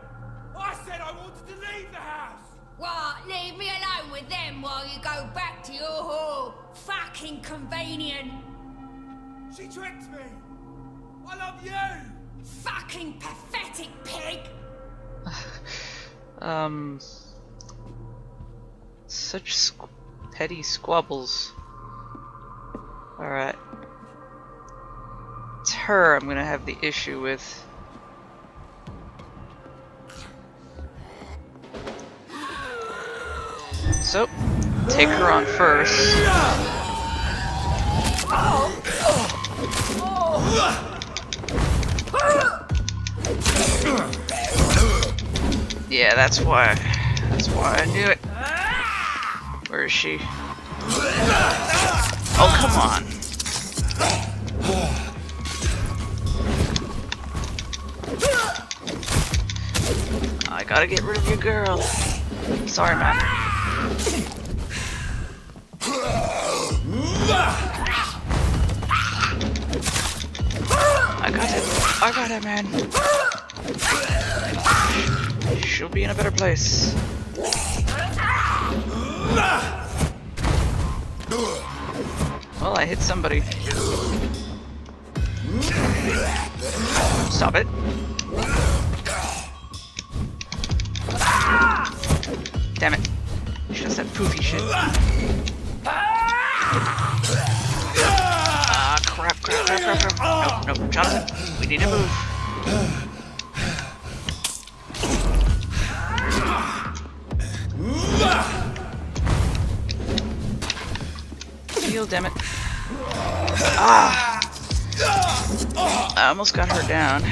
H: I said I wanted to leave the house!
C: What, leave me alone with them while you go back to your whore? Fucking convenient!
H: She tricked me! I love you!
C: Fucking pathetic pig!
A: Such petty squabbles. Alright. It's her I'm gonna have the issue with. So, take her on first. Yeah, that's why I knew it. Where is she? Oh, come on. I gotta get rid of your girl. Sorry, man. I got it, man. She'll be in a better place. Well, I hit somebody. Stop it. Damn it. She does that poofy shit. Ah, crap. Nope. Jonathan, we need to move. Heal, damn it. Ah! I almost got her down.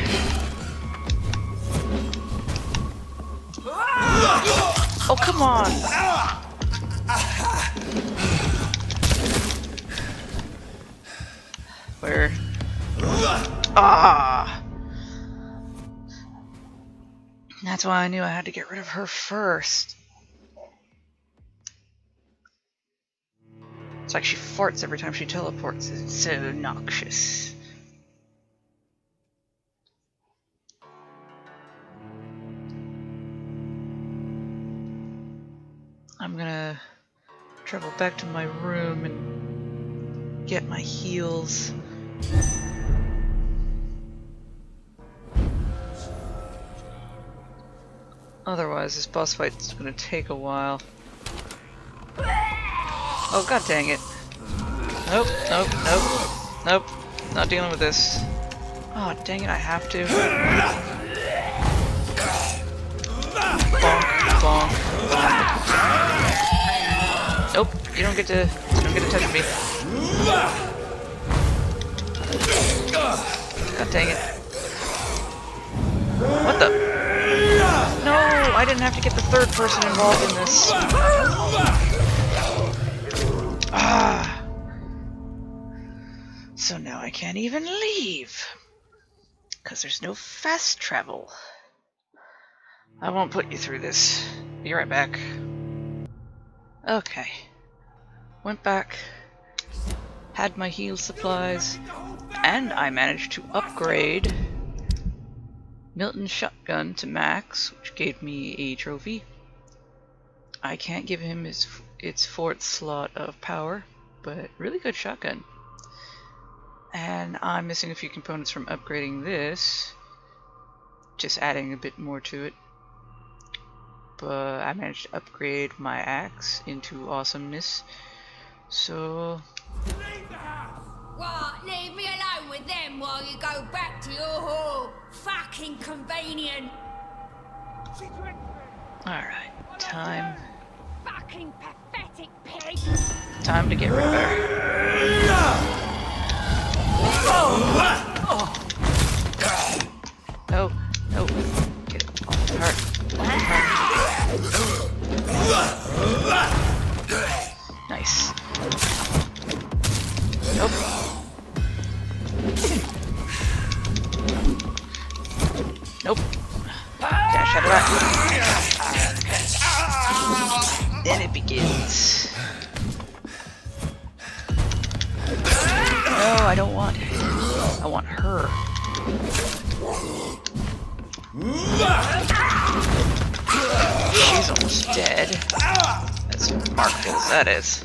A: Oh, come on! Where? Ah! That's why I knew I had to get rid of her first. It's like she farts every time she teleports. It's so noxious. I'm gonna travel back to my room and get my heals. Otherwise, this boss fight's gonna take a while. Oh, god dang it. Nope. Not dealing with this. Oh, dang it, I have to. Bonk. Nope, you don't get to touch me. God dang it. What the? No, I didn't have to get the third person involved in this. Ah. So now I can't even leave. Because there's no fast travel. I won't put you through this. Be right back. Okay. Went back. Had my heal supplies. And I managed to upgrade Milton's shotgun to max, which gave me a trophy. I can't give him its fourth slot of power, but really good shotgun. And I'm missing a few components from upgrading this, just adding a bit more to it. But I managed to upgrade my axe into awesomeness. So
C: What? Leave me alone with them while you go back to your hole. Fucking convenient.
A: alright, time
C: Fucking pathetic pig.
A: to get rid of her. No. Get it off the heart. Nice. Nope. Dash out of that. Then it begins. No, I don't want it. I want her. She's almost dead. As remarkable as that is.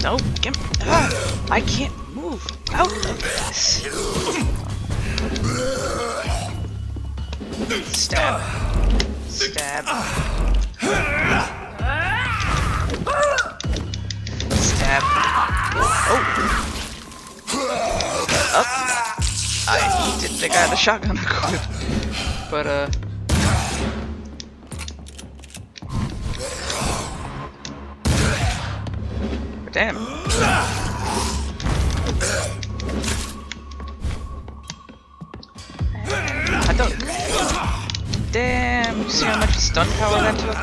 A: No, get me. I can't move out of this. Stab. Stab. Stab. Oh. Up. I didn't think I had the shotgun equipped. But, damn. I don't. Damn, see how much stun power that took?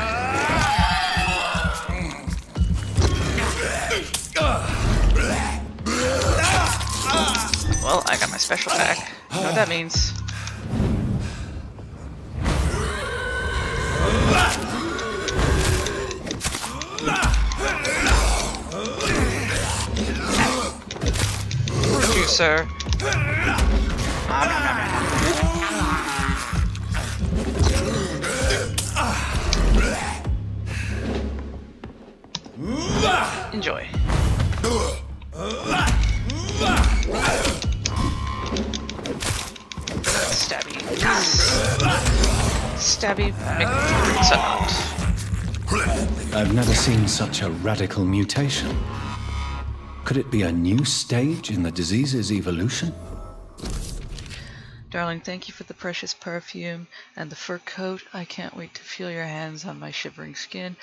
A: Well, I got my special pack. You know what that means. Fruit juice, sir. Enjoy. Stabby. Stabby McSucked.
E: I've never seen such a radical mutation. Could it be a new stage in the disease's evolution?
A: Darling, thank you for the precious perfume and the fur coat. I can't wait to feel your hands on my shivering skin,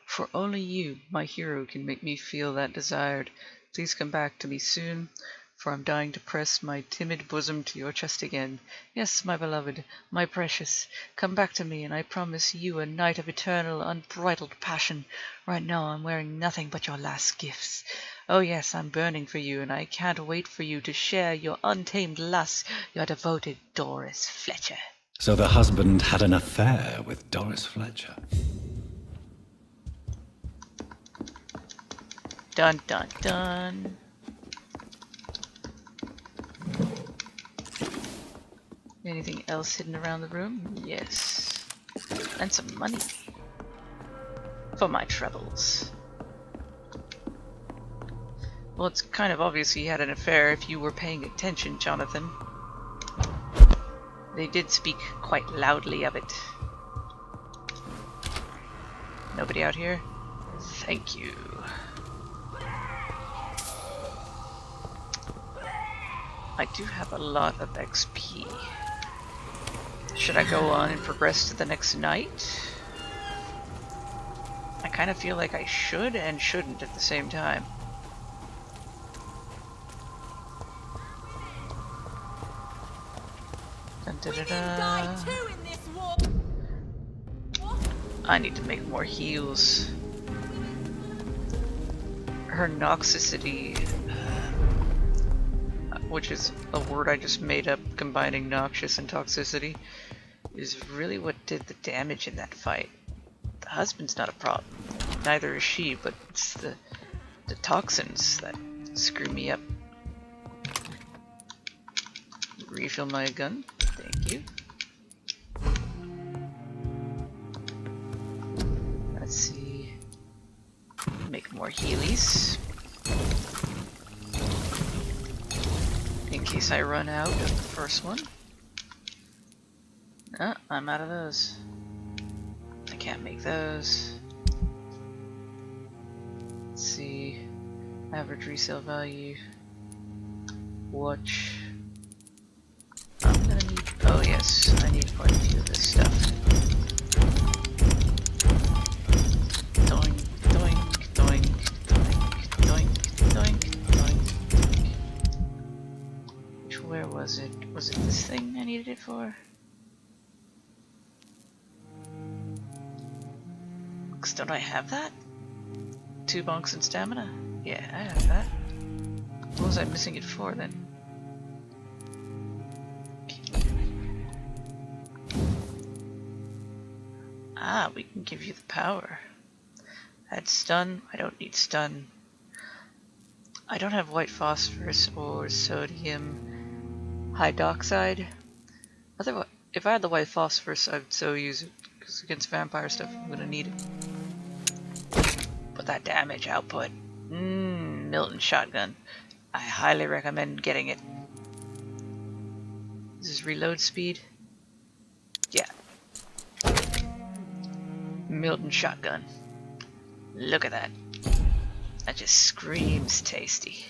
A: for only you, my hero, can make me feel that desired. Please come back to me soon, for I'm dying to press my timid bosom to your chest again. Yes, my beloved, my precious, come back to me, and I promise you a night of eternal, unbridled passion. Right now I'm wearing nothing but your last gifts. Oh yes, I'm burning for you, and I can't wait for you to share your untamed lust, your devoted Doris Fletcher.
E: So the husband had an affair with Doris Fletcher.
A: Dun dun dun. Anything else hidden around the room? Yes. And some money. For my troubles. Well, it's kind of obvious he had an affair if you were paying attention, Jonathan. They did speak quite loudly of it. Nobody out here? Thank you. I do have a lot of XP. Should I go on and progress to the next night? I kind of feel like I should and shouldn't at the same time. Dun, da, da, da. I need to make more heals. Her noxicity, which is a word I just made up combining noxious and toxicity, is really what did the damage in that fight. The husband's not a problem, neither is she, but it's the toxins that screw me up. Refill my gun, thank you. Let's see, make more healies. In case I run out of the first one. Ah, I'm out of those. I can't make those. Let's see. Average resale value. Watch. I'm gonna need. Oh, yes, I need quite a few of this stuff. Doink, doink, doink, doink, doink, doink, doink. Where was it? Was it this thing I needed it for? Because don't I have that? 2 bonks and stamina? Yeah, I have that. What was I missing it for then? Ah, we can give you the power. Add stun. I don't need stun. I don't have white phosphorus or sodium hydroxide. Otherwise, if I had the white phosphorus, I'd so use it, because against vampire stuff, I'm gonna need it. But that damage output, Milton shotgun. I highly recommend getting it. This is reload speed. Yeah. Milton shotgun. Look at that. That just screams tasty.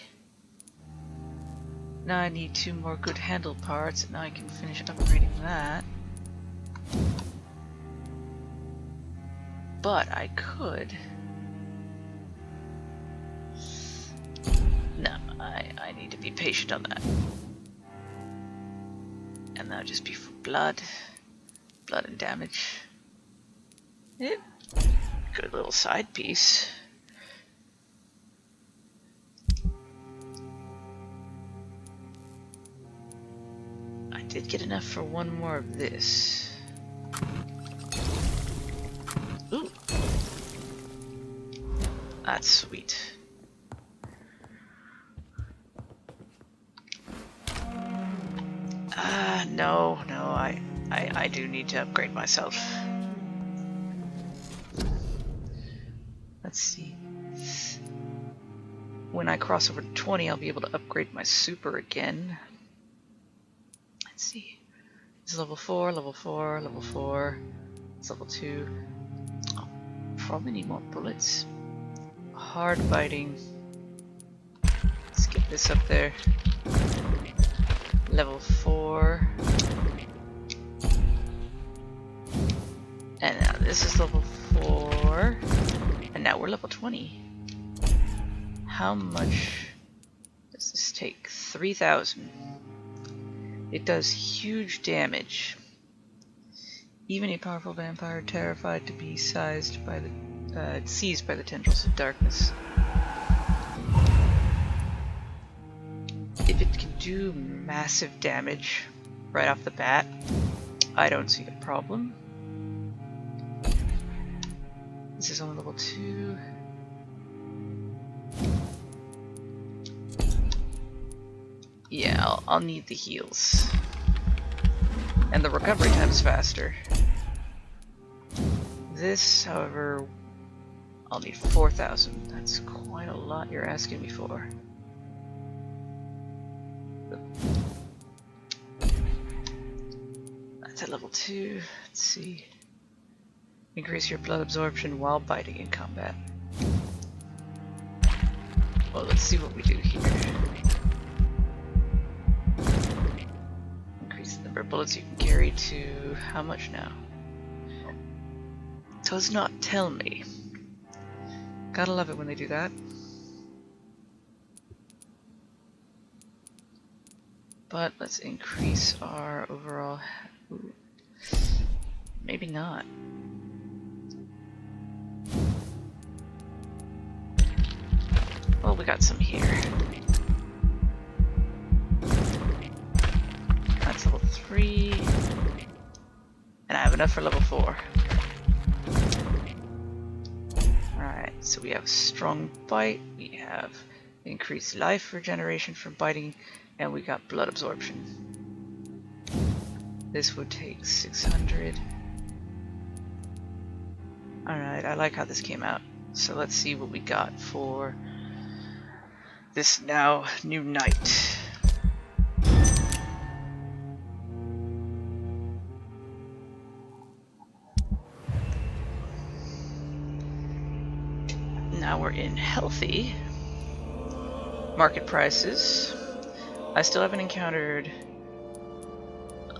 A: Now I need 2 more good handle parts, and now I can finish upgrading that. But I could... No, I need to be patient on that. And that'll just be for blood. Blood and damage. Yeah. Good little side piece. I did get enough for 1 more of this. Ooh. That's sweet. No, I do need to upgrade myself. Let's see. when I cross over to 20, I'll be able to upgrade my super again. Let's see. It's level 4, level 4, level 4. It's level 2. Oh, probably need more bullets. Hard biting. Let's get this up there. Level 4. And now this is level 4. And now we're level 20. How much does this take? 3,000. It does huge damage. Even a powerful vampire terrified to be seized by the tendrils of darkness. If it can do massive damage right off the bat, I don't see a problem. This is only level 2. Yeah, I'll need the heals. And the recovery time is faster. This, however, I'll need 4,000. That's quite a lot you're asking me for. That's at level 2. Let's see. Increase your blood absorption while biting in combat. Well, let's see what we do here. Increase the number of bullets you can carry to how much now? Does not tell me. Gotta love it when they do that. But let's increase our overall... Ooh. Maybe not. Well, we got some here. That's level 3. And I have enough for level 4. Alright, so we have strong bite, we have increased life regeneration from biting, and we got blood absorption. This would take 600. Alright, I like how this came out. So let's see what we got for this now new knight. Now we're in healthy. Market prices. I still haven't encountered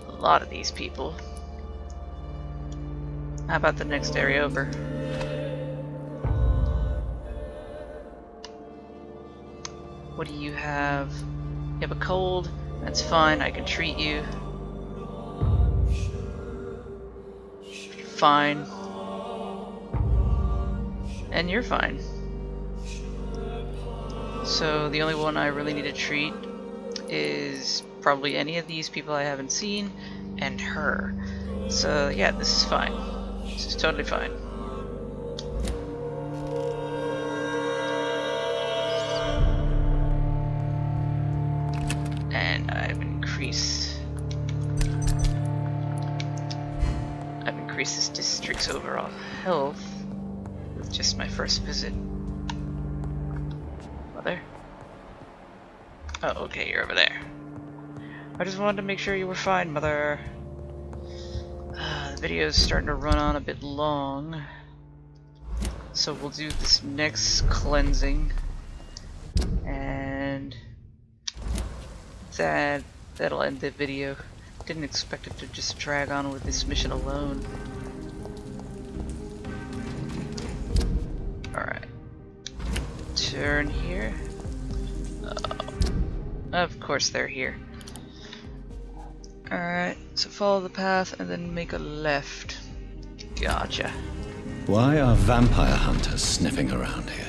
A: a lot of these people. How about the next area over? What do you have? You have a cold? That's fine, I can treat you. Fine. And you're fine. So the only one I really need to treat is probably any of these people I haven't seen, and her. So yeah, this is fine. This is totally fine. And I've increased this district's overall health with just my first visit. Mother? Oh, okay, you're over there. I just wanted to make sure you were fine, Mother. The video's starting to run on a bit long, so we'll do this next cleansing, and that'll end the video. Didn't expect it to just drag on with this mission alone. Alright. Turn here. Of course they're here. Alright, so follow the path and then make a left. Gotcha.
E: Why are vampire hunters sniffing around here?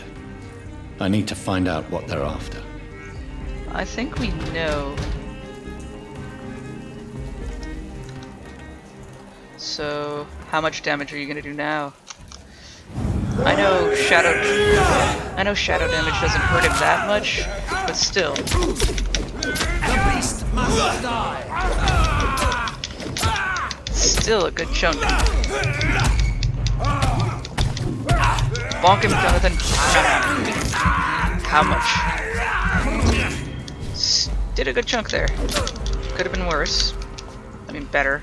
E: I need to find out what they're after.
A: I think we know. So, how much damage are you gonna do now? I know shadow damage doesn't hurt him that much, but still.
I: The beast must die.
A: Still a good chunk. Bonk him, Jonathan. how much? Did a good chunk there. Could have been worse. I mean, better.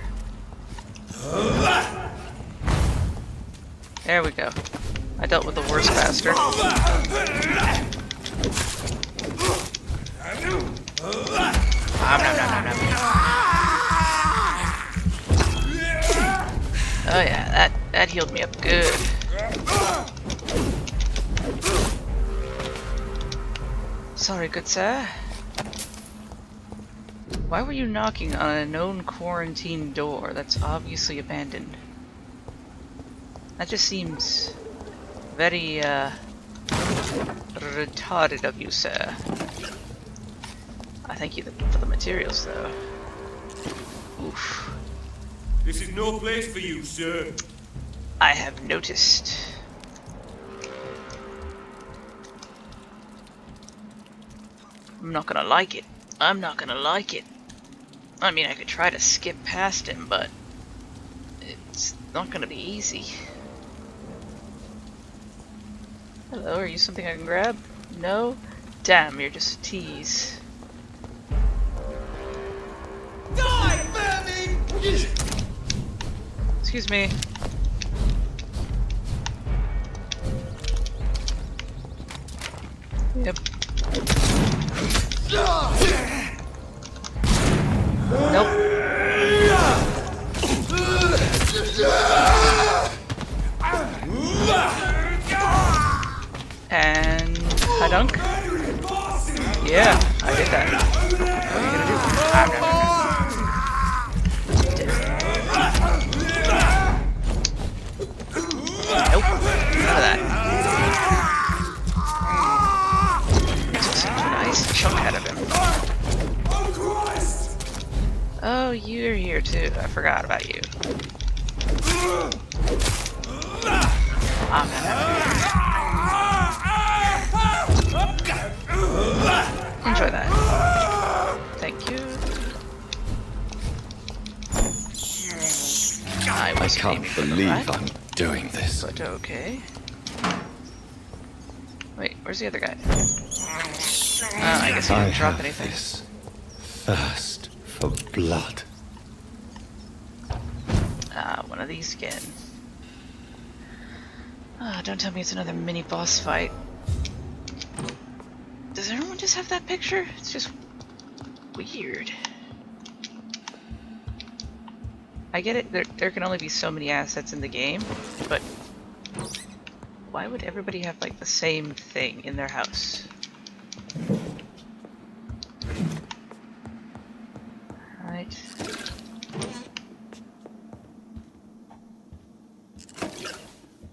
A: There we go. I dealt with the worst bastard. Oh yeah, that healed me up good. Sorry, good sir. Why were you knocking on a known quarantine door that's obviously abandoned? That just seems very, retarded of you, sir. I thank you for the materials, though. Oof.
H: This is no place for you, sir.
A: I have noticed. I'm not gonna like it. I'm not gonna like it. I mean, I could try to skip past him, but it's not gonna be easy. Hello, are you something I can grab? No? Damn, you're just a tease.
H: Die, vermin!
A: Excuse me. Yep. Nope. And Hadunk? Yeah, I did that. What are you gonna do? Nope, none of that. Took such a nice chunk out of him. Oh, you're here too. I forgot about you. Enjoy that. Thank you.
E: I can't believe I'm doing this.
A: But okay. Wait, where's the other guy? I guess he didn't drop anything.
E: This thirst for blood.
A: One of these again. Don't tell me it's another mini boss fight. Does everyone just have that picture? It's just weird. I get it, there can only be so many assets in the game, but why would everybody have like the same thing in their house? Right.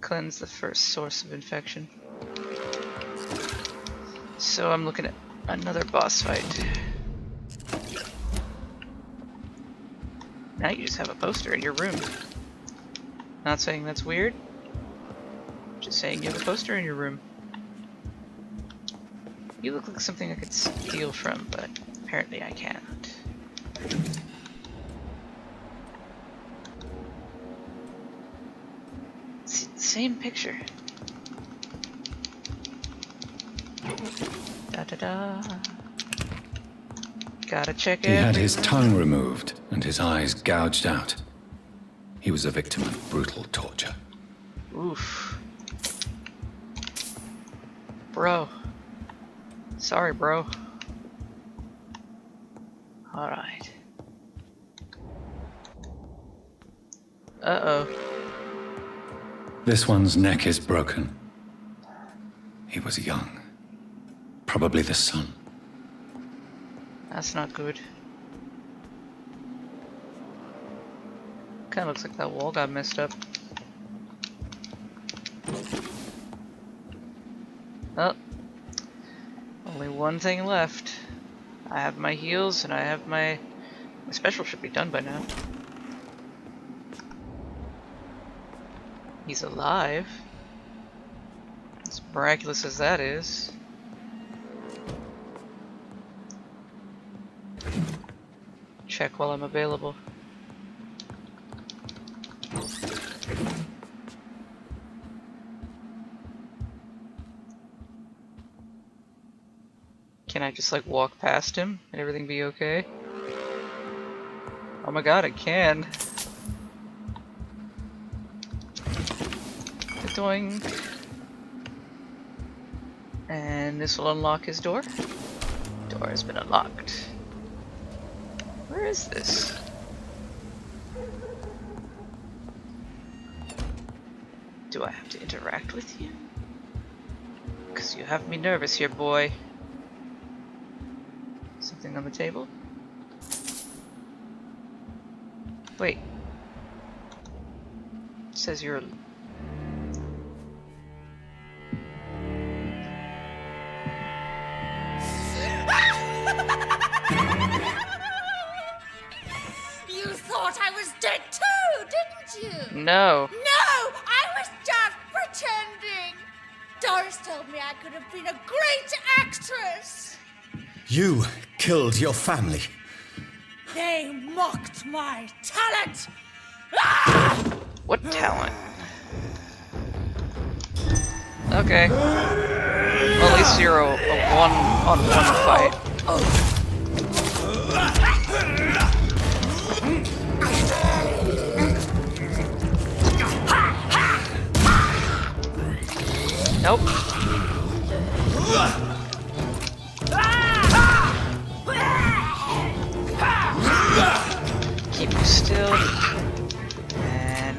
A: Cleanse the first source of infection. So I'm looking at another boss fight. Now you just have a poster in your room. Not saying that's weird. Just saying you have a poster in your room. You look like something I could steal from, but apparently I can't. Same picture. Da da da. Gotta check it.
E: He had his tongue removed and his eyes gouged out. He was a victim of brutal torture.
A: Oof. Bro. Sorry, bro. Alright. Uh-oh.
E: This one's neck is broken. He was young. Probably the son.
A: That's not good. Kinda looks like that wall got messed up. Oh. Only one thing left. I have my heals and I have my special should be done by now. He's alive. As miraculous as that is. Check while I'm available. Can I just like walk past him and everything be okay? Oh my god, I can. Doing. And this will unlock his door. Door has been unlocked. Where is this? Do I have to interact with you? Because you have me nervous here, boy. Something on the table? Wait. It says you're...
C: You thought I was dead too, didn't you?
A: No.
C: No! I was just pretending! Doris told me I could have been a great actress!
K: You killed your family.
C: They mocked my talent!
A: What talent? Okay. Well, at least you're a one-on-one fight. Nope. Keep you still. And...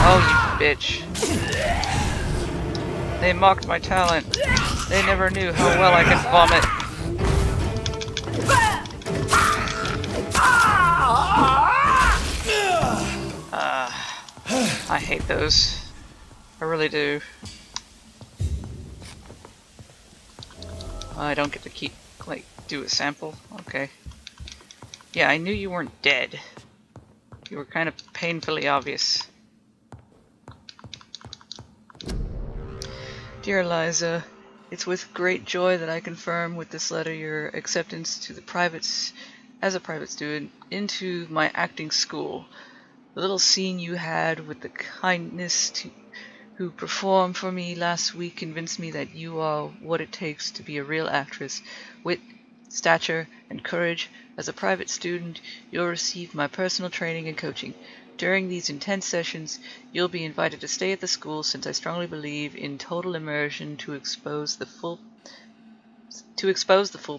A: oh, you bitch. They mocked my talent. They never knew how well I could vomit. I hate those. I really do. I don't get to keep, like, do a sample. Okay. Yeah, I knew you weren't dead. You were kind of painfully obvious. Dear Eliza, it's with great joy that I confirm with this letter your acceptance to the as a private student into my acting school. The little scene you had with the kindness who performed for me last week convinced me that you are what it takes to be a real actress. Wit, stature, and courage. As a private student, you'll receive my personal training and coaching. During these intense sessions, you'll be invited to stay at the school since I strongly believe in total immersion to expose the full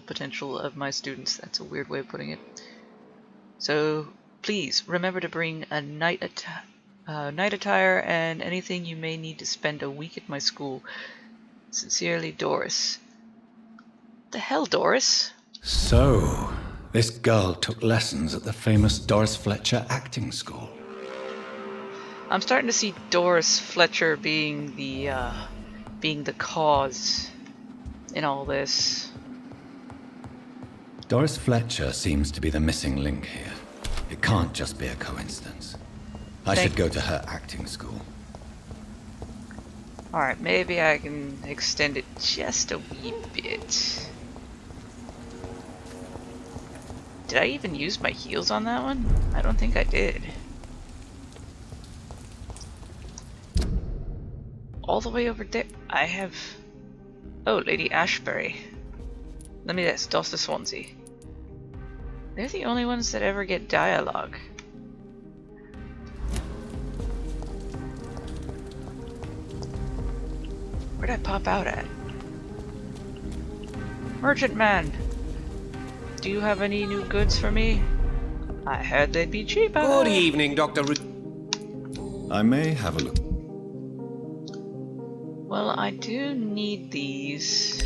A: potential of my students. That's a weird way of putting it. So please remember to bring a night attire and anything you may need to spend a week at my school. Sincerely, Doris. The hell, Doris?
E: So, this girl took lessons at the famous Doris Fletcher acting school.
A: I'm starting to see Doris Fletcher being the cause in all this.
E: Doris Fletcher seems to be the missing link here. It can't just be a coincidence. I should go to her acting school.
A: Alright, maybe I can extend it just a wee bit. Did I even use my heals on that one? I don't think I did. All the way over there, I have... oh, Lady Ashbury. Let me guess, Dosta Swansea. They're the only ones that ever get dialogue. Where'd I pop out at? Merchant man! Do you have any new goods for me? I heard they'd be cheaper.
B: Good evening, Dr.
E: I may have a look.
A: Well, I do need these.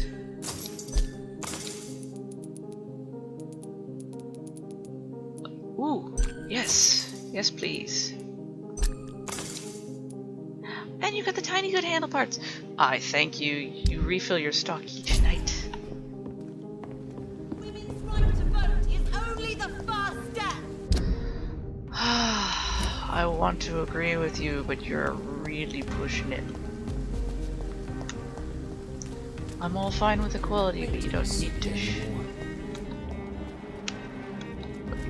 A: Ooh, yes. Yes, please. And you got the tiny good handle parts. I thank you. You refill your stock each night.
C: Women's right to vote is only the first step!
A: I want to agree with you, but you're really pushing it. I'm all fine with equality, but you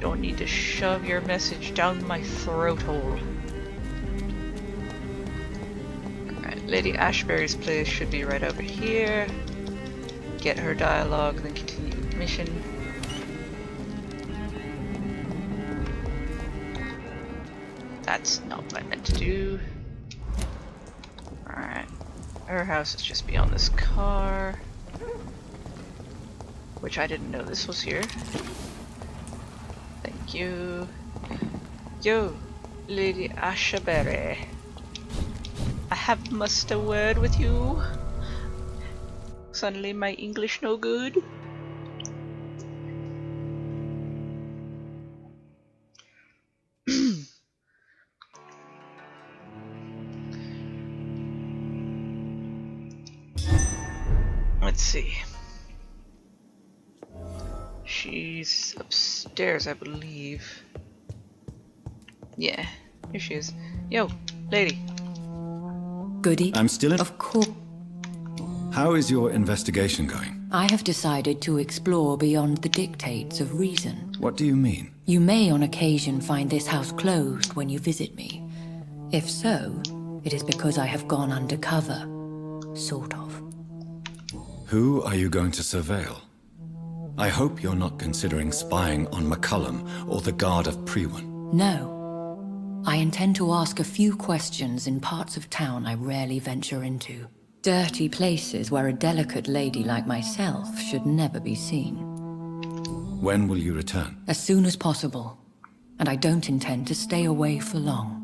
A: don't need to shove your message down my throat hole. Alright. Lady Ashbury's place should be right over here. Get her dialogue, then continue the mission. That's not what I meant to do. Alright. Her house is just beyond this car. Which I didn't know this was here. Thank you. Yo, Lady Ashbury. I have must a word with you. Suddenly my English no good. Let's see. She's upstairs, I believe. Yeah, here she is. Yo, lady.
J: Goody?
E: I'm still in.
J: Of course.
E: How is your investigation going?
M: I have decided to explore beyond the dictates of reason.
E: What do you mean?
M: You may on occasion find this house closed when you visit me. If so, it is because I have gone undercover. Sort of.
E: Who are you going to surveil? I hope you're not considering spying on McCullum or the Guard of Prewan.
M: No. I intend to ask a few questions in parts of town I rarely venture into. Dirty places where a delicate lady like myself should never be seen.
E: When will you return?
M: As soon as possible. And I don't intend to stay away for long.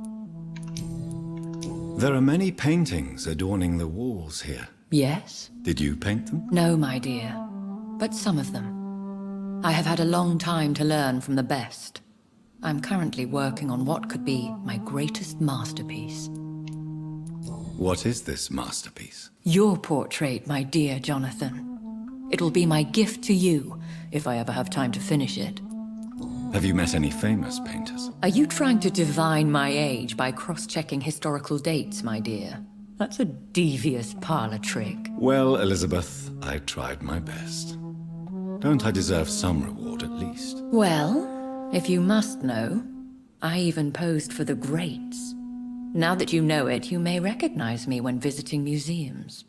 E: There are many paintings adorning the walls here.
M: Yes?
E: Did you paint them?
M: No, my dear. But some of them. I have had a long time to learn from the best. I'm currently working on what could be my greatest masterpiece.
E: What is this masterpiece?
M: Your portrait, my dear Jonathan. It will be my gift to you, if I ever have time to finish it.
E: Have you met any famous painters?
M: Are you trying to divine my age by cross-checking historical dates, my dear? That's a devious parlor trick.
E: Well, Elizabeth, I tried my best. Don't I deserve some reward at least?
M: Well, if you must know, I even posed for the greats. Now that you know it, you may recognize me when visiting museums.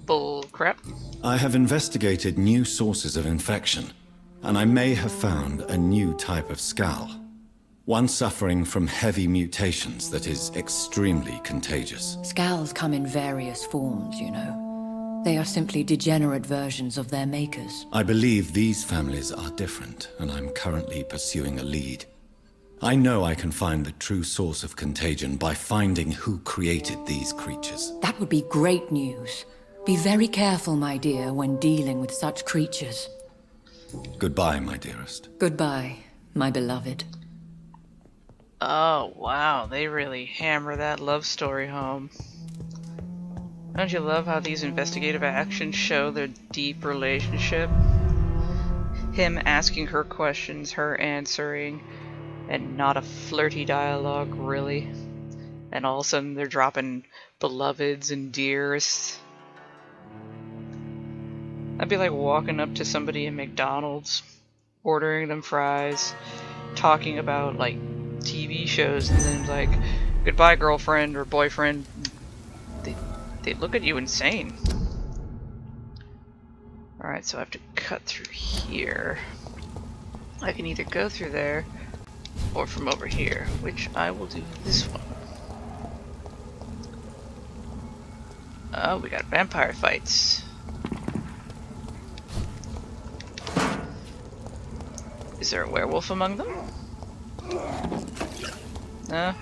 A: Bull crap.
E: I have investigated new sources of infection, and I may have found a new type of skal. One suffering from heavy mutations that is extremely contagious.
M: Skals come in various forms, you know. They are simply degenerate versions of their makers.
E: I believe these families are different, and I'm currently pursuing a lead. I know I can find the true source of contagion by finding who created these creatures.
M: That would be great news. Be very careful, my dear, when dealing with such creatures.
E: Goodbye, my dearest.
M: Goodbye, my beloved.
A: Oh, wow, they really hammer that love story home. Don't you love how these investigative actions show their deep relationship? Him asking her questions, her answering, and not a flirty dialogue, really. And all of a sudden they're dropping beloveds and dearests. That'd be like walking up to somebody in McDonald's, ordering them fries, talking about, like, TV shows, and then like, goodbye girlfriend or boyfriend. They look at you insane. Alright, so I have to cut through here. I can either go through there or from over here, which I will do this one. Oh, we got vampire fights. Is there a werewolf among them? No?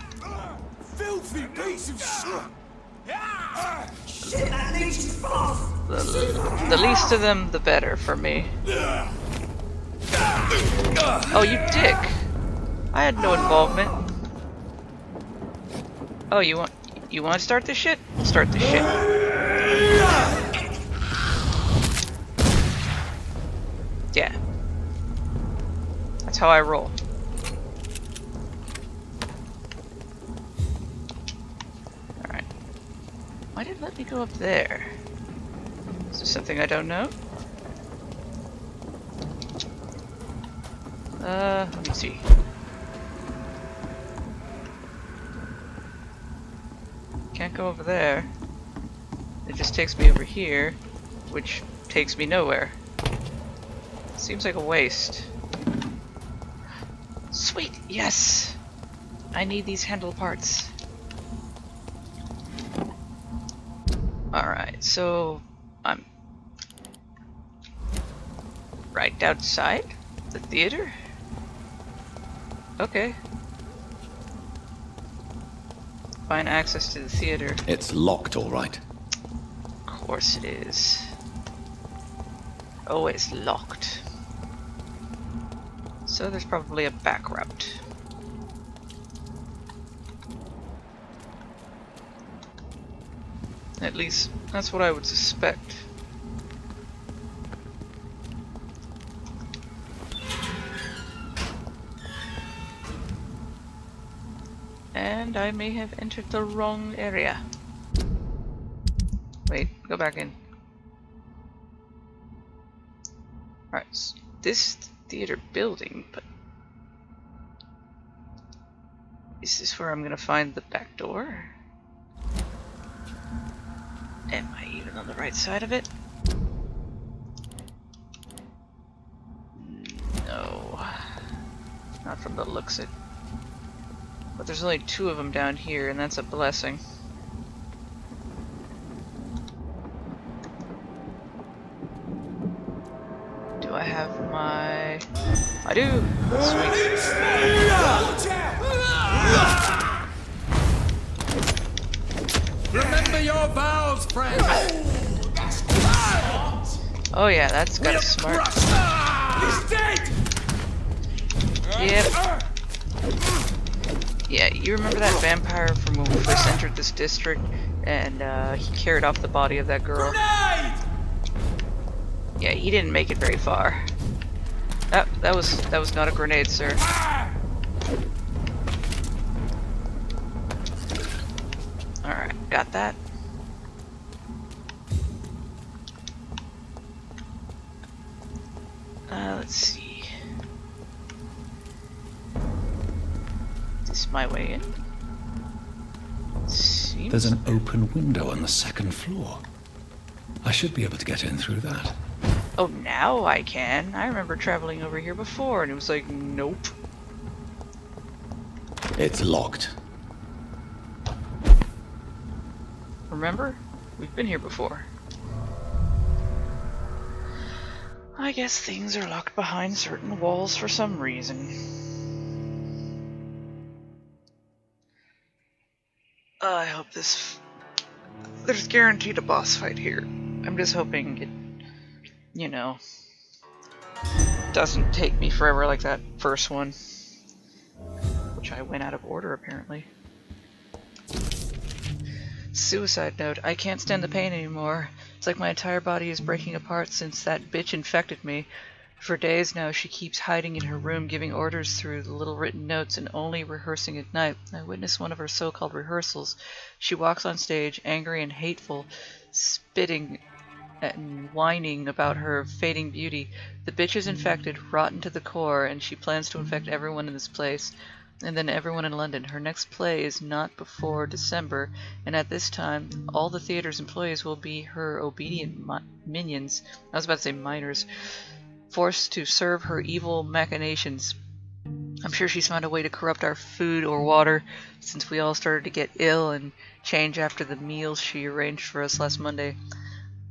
H: Filthy piece of shit!
C: Shit, that leech is fast!
A: The least of them, the better for me. Oh, you dick! I had no involvement. Oh, you want to start this shit? We'll start this shit. Yeah. That's how I roll. Alright. Why did it let me go up there? Is there something I don't know? Let me see. Can't go over there. It just takes me over here, which takes me nowhere. Seems like a waste. Sweet, yes! I need these handle parts. Alright, so I'm right outside the theater? Okay. Find access to the theater.
E: It's locked, all right.
A: Of course it is. Always locked. So there's probably a back route. At least, that's what I would suspect. And I may have entered the wrong area. Wait, go back in. Alright, so this theater building, but is this where I'm gonna find the back door? Am I even on the right side of it? No. Not from the looks of it. But there's only 2 of them down here, and that's a blessing. Do I have my... I do!
H: Sweet! Remember your vows, friend!
A: Oh yeah, that's got a smart...
H: He's dead!
A: Yep. Yeah, you remember that vampire from when we first entered this district, and he carried off the body of that girl?
H: Grenade!
A: Yeah, he didn't make it very far. That was not a grenade, sir. Alright, got that. Let's see. My way in. Seems
E: There's an open window on the 2nd floor. I should be able to get in through that.
A: Oh, now I can. I remember traveling over here before and it was like, nope.
E: It's locked.
A: Remember? We've been here before. I guess things are locked behind certain walls for some reason. I hope this... There's guaranteed a boss fight here. I'm just hoping it, you know, doesn't take me forever like that first one. Which I went out of order, apparently. Suicide note. I can't stand the pain anymore. It's like my entire body is breaking apart since that bitch infected me. For days now, she keeps hiding in her room, giving orders through the little written notes and only rehearsing at night. I witnessed one of her so-called rehearsals. She walks on stage, angry and hateful, spitting and whining about her fading beauty. The bitch is infected, rotten to the core, and she plans to infect everyone in this place. And then everyone in London. Her next play is not before December, and at this time, all the theater's employees will be her obedient minions. I was about to say minors. Forced to serve her evil machinations. I'm sure she's found a way to corrupt our food or water, since we all started to get ill and change after the meals she arranged for us last Monday.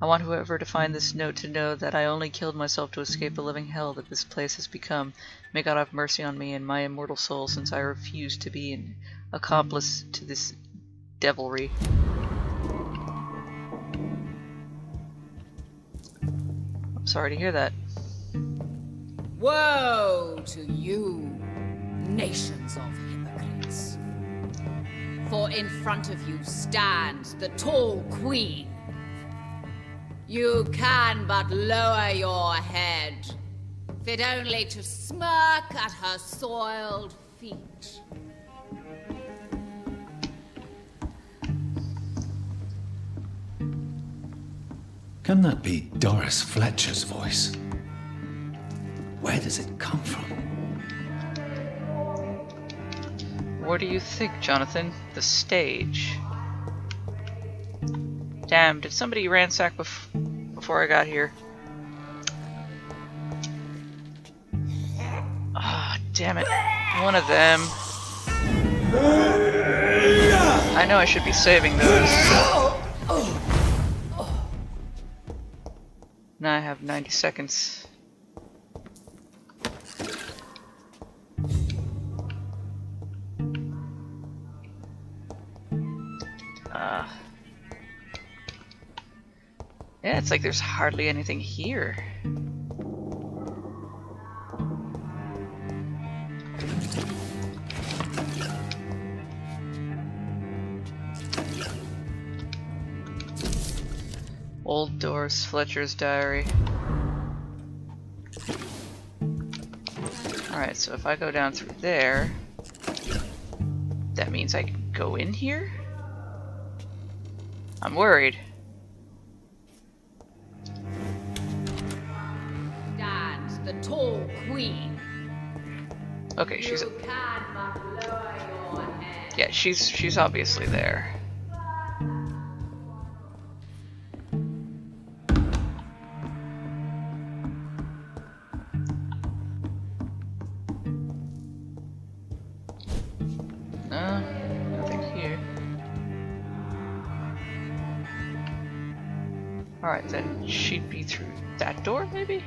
A: I want whoever to find this note to know that I only killed myself to escape the living hell that this place has become. May God have mercy on me and my immortal soul, since I refuse to be an accomplice to this devilry. I'm sorry to hear that.
N: Woe to you, nations of hypocrites. For in front of you stands the tall queen. You can but lower your head, fit only to smirk at her soiled feet.
E: Can that be Doris Fletcher's voice? Where does it come from?
A: What do you think, Jonathan? The stage. Damn, did somebody ransack before I got here? Ah, damn it. One of them. I know I should be saving those. Now I have 90 seconds. Yeah, it's like there's hardly anything here. Old Doris Fletcher's diary. Alright, so if I go down through there, that means I can go in here? I'm worried.
N: Stands the tall queen.
A: Okay, she's... Yeah, she's obviously there. No, nothing here. Alright, then she'd be through that door, maybe?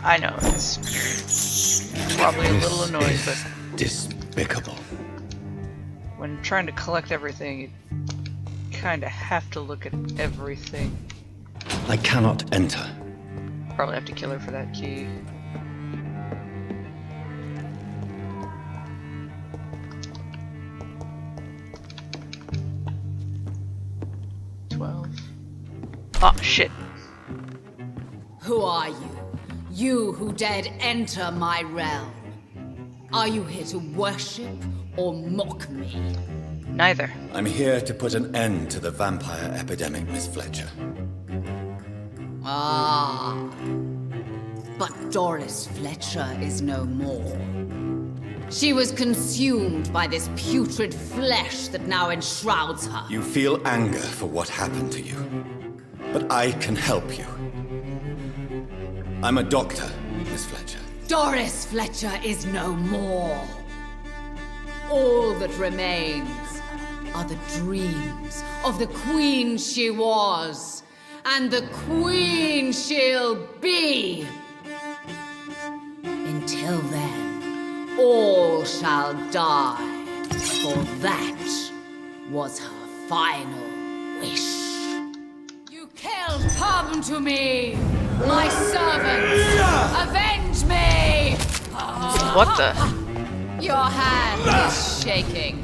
A: I know, it's probably a little annoying, but
E: despicable.
A: When trying to collect everything, you kinda have to look at everything.
E: I cannot enter.
A: Probably have to kill her for that key. Oh, shit.
N: Who are you? You who dared enter my realm. Are you here to worship or mock me?
A: Neither.
E: I'm here to put an end to the vampire epidemic, Miss Fletcher.
N: Ah. But Doris Fletcher is no more. She was consumed by this putrid flesh that now enshrouds her.
E: You feel anger for what happened to you. But I can help you. I'm a doctor, Miss Fletcher.
N: Doris Fletcher is no more. All that remains are the dreams of the queen she was, and the queen she'll be. Until then, all shall die, for that was her final wish. You killed come to me, my servants! Avenge me!
A: What the?
N: Your hand is shaking.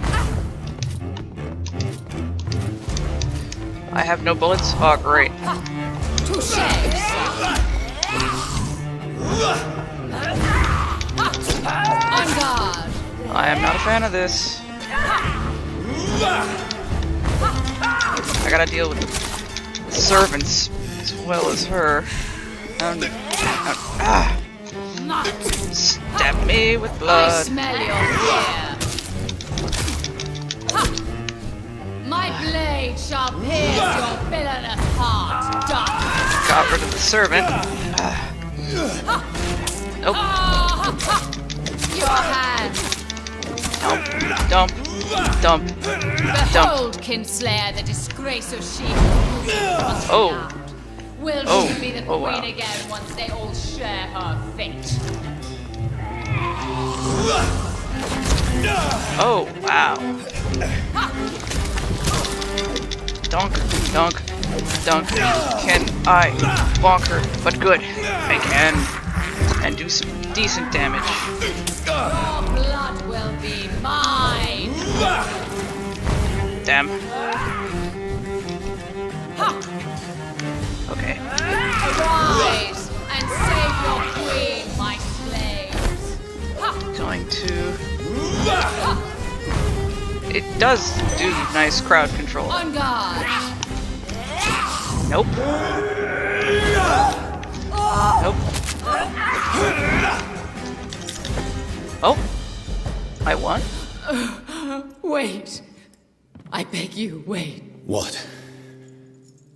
A: I have no bullets? Oh, great.
N: Touché! On guard!
A: I am not a fan of this. I gotta deal with the servants as well as her. Stab me with blood.
N: I smell your fear. My blade shall pierce your villainous heart, Doctor.
A: Got rid of the servant. Nope.
N: Your hand.
A: Dump.
N: Behold, Kinslayer, the disgrace of she.
A: Oh.
N: Will she be the queen again once they all share her fate?
A: Oh, wow. Dunk. Can I bonk her? But good. I can. And do some decent damage.
N: Your blood will be mine.
A: Damn. Okay.
N: Arise and save your queen, my slaves.
A: Going to... It does do nice crowd control.
N: On guard.
A: Nope. Oh, I won?
N: Wait. I beg you, wait.
E: What?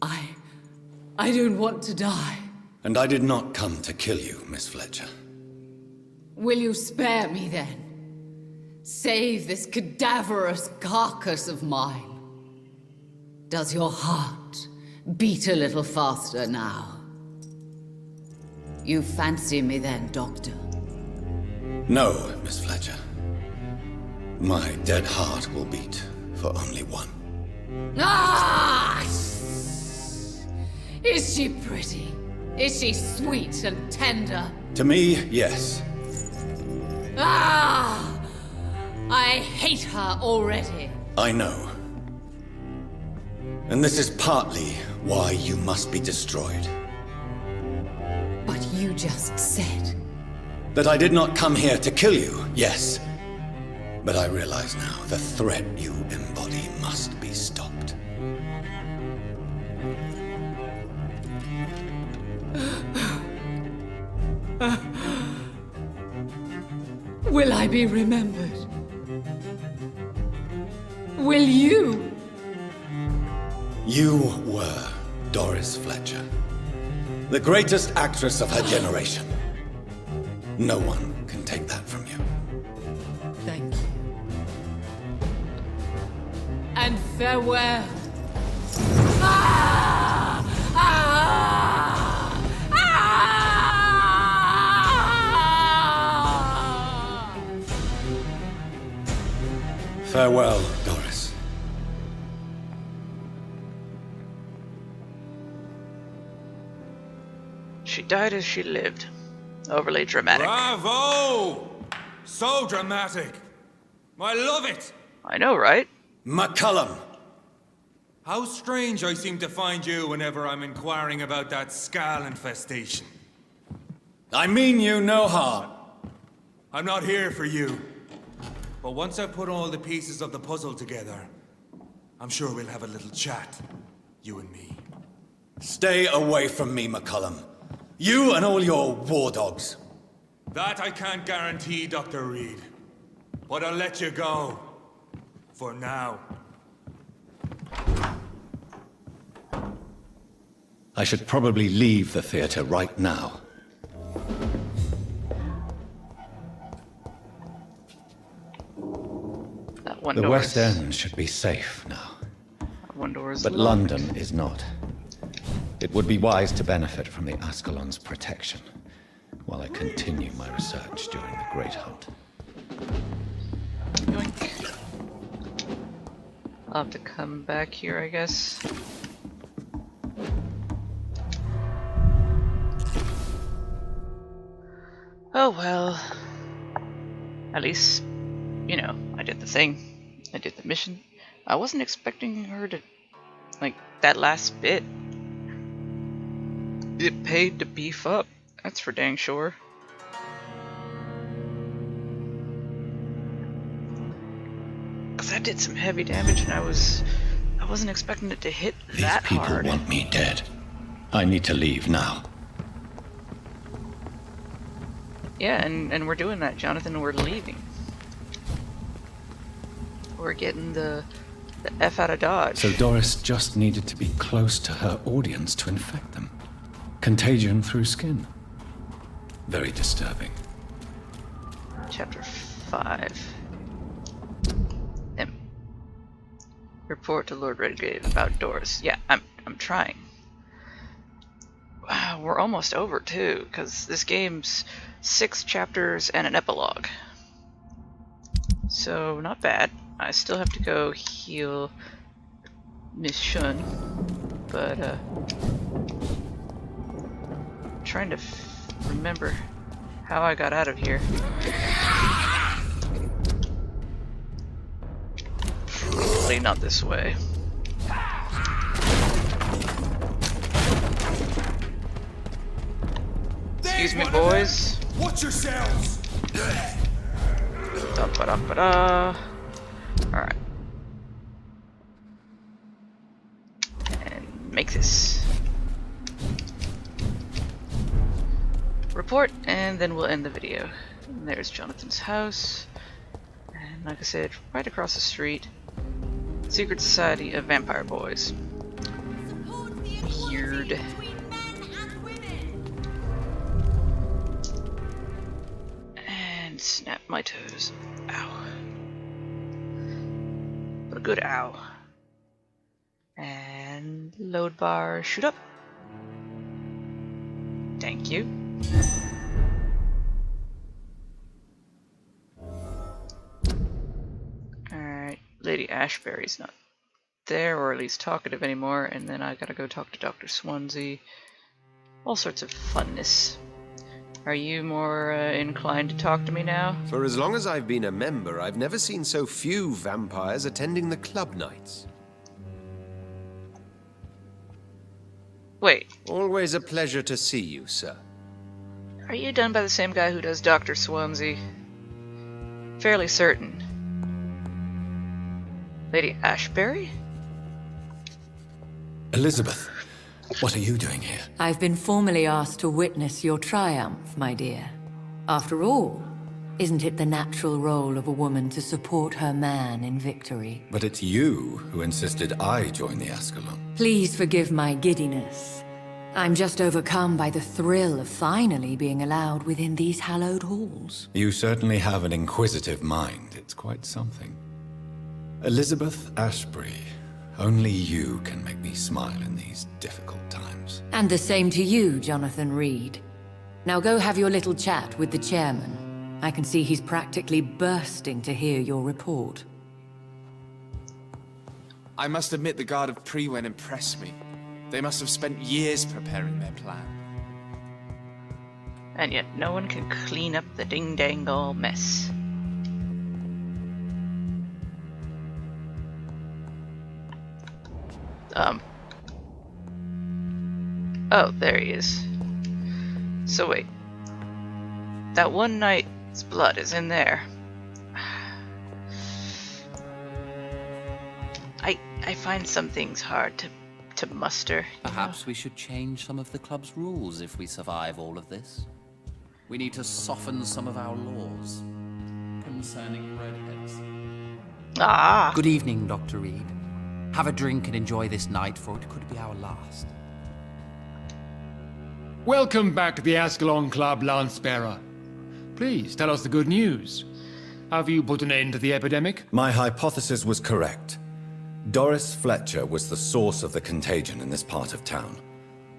N: I don't want to die.
E: And I did not come to kill you, Miss Fletcher.
N: Will you spare me then? Save this cadaverous carcass of mine. Does your heart beat a little faster now? You fancy me then, Doctor?
E: No, Miss Fletcher. My dead heart will beat for only one.
N: Ah! Is she pretty? Is she sweet and tender?
E: To me, yes.
N: Ah! I hate her already.
E: I know. And this is partly why you must be destroyed.
N: But you just said...
E: That I did not come here to kill you, yes. But I realize now the threat you embody must be stopped.
N: Will I be remembered? Will you?
E: You were Doris Fletcher, the greatest actress of her generation. No one can take that from you.
N: Thank you. And farewell. Ah! Ah! Ah!
E: Farewell, Doris.
A: She died as she lived. Overly dramatic.
H: Bravo! So dramatic. I love it.
A: I know, right?
E: McCullum!
H: How strange I seem to find you whenever I'm inquiring about that skal infestation.
E: I mean you no harm.
H: I'm not here for you. But once I've put all the pieces of the puzzle together, I'm sure we'll have a little chat, you and me.
E: Stay away from me, McCullum. You and all your war dogs.
H: That I can't guarantee, Dr. Reid. But I'll let you go. For now.
E: I should probably leave the theater right now.
A: That one
E: The
A: door
E: West
A: is-
E: End should be safe now.
A: That one door is
E: But
A: locked.
E: London is not. It would be wise to benefit from the Ascalon's protection while I continue my research during the Great Hunt.
A: Yoink. I'll have to come back here, I guess. Oh well. At least, you know, I did the thing. I did the mission. I wasn't expecting her to, like, that last bit. It paid to beef up. That's for dang sure. Cause that did some heavy damage, and I wasn't expecting it to hit that
E: These people
A: hard.
E: want me dead. I need to leave now.
A: Yeah, and we're doing that, Jonathan. We're leaving. We're getting the F out of Dodge.
E: So Doris just needed to be close to her audience to infect them. Contagion through skin. Very disturbing.
A: Chapter 5. M. Report to Lord Redgrave about Doris. Yeah, I'm trying. Wow, we're almost over too, because this game's 6 chapters and an epilogue. So not bad. I still have to go heal Miss Shun, but trying to remember how I got out of here. Probably not this way. Excuse me, boys.
H: Watch yourselves!
A: Da-ba-da-ba-da. Alright. And make this. report, and then we'll end the video. And there's Jonathan's house. And like I said, right across the street, Secret Society of Vampire Boys. Weird. And snap my toes. Ow. But a good ow. And load bar, shoot up. Thank you. Alright, Lady Ashbury's not there, or at least talkative anymore, and then I gotta go talk to Dr. Swansea. All sorts of funness. Are you more inclined to talk to me now?
D: For as long as I've been a member, I've never seen so few vampires attending the club nights.
A: Wait.
D: Always a pleasure to see you, sir.
A: Are you done by the same guy who does Dr. Swansea? Fairly certain. Lady Ashbury?
E: Elizabeth, what are you doing here?
M: I've been formally asked to witness your triumph, my dear. After all, isn't it the natural role of a woman to support her man in victory?
E: But it's you who insisted I join the Ascalon.
M: Please forgive my giddiness. I'm just overcome by the thrill of finally being allowed within these hallowed halls.
E: You certainly have an inquisitive mind. It's quite something. Elizabeth Ashbury, only you can make me smile in these difficult times.
M: And the same to you, Jonathan Reid. Now go have your little chat with the chairman. I can see he's practically bursting to hear your report.
O: I must admit the Guard of Prewen impressed me. They must have spent years preparing their plan.
A: And yet no one can clean up the ding-dang-all mess. Oh, there he is. So wait. That one knight's blood is in there. I find some things hard to muster.
F: Perhaps we should change some of the club's rules if we survive all of this. We need to soften some of our laws concerning redheads.
A: Ah!
F: Good evening, Dr. Reid. Have a drink and enjoy this night, for it could be our last.
G: Welcome back to the Ascalon Club, Lancebearer. Please tell us the good news. Have you put an end to the epidemic?
E: My hypothesis was correct. Doris Fletcher was the source of the contagion in this part of town.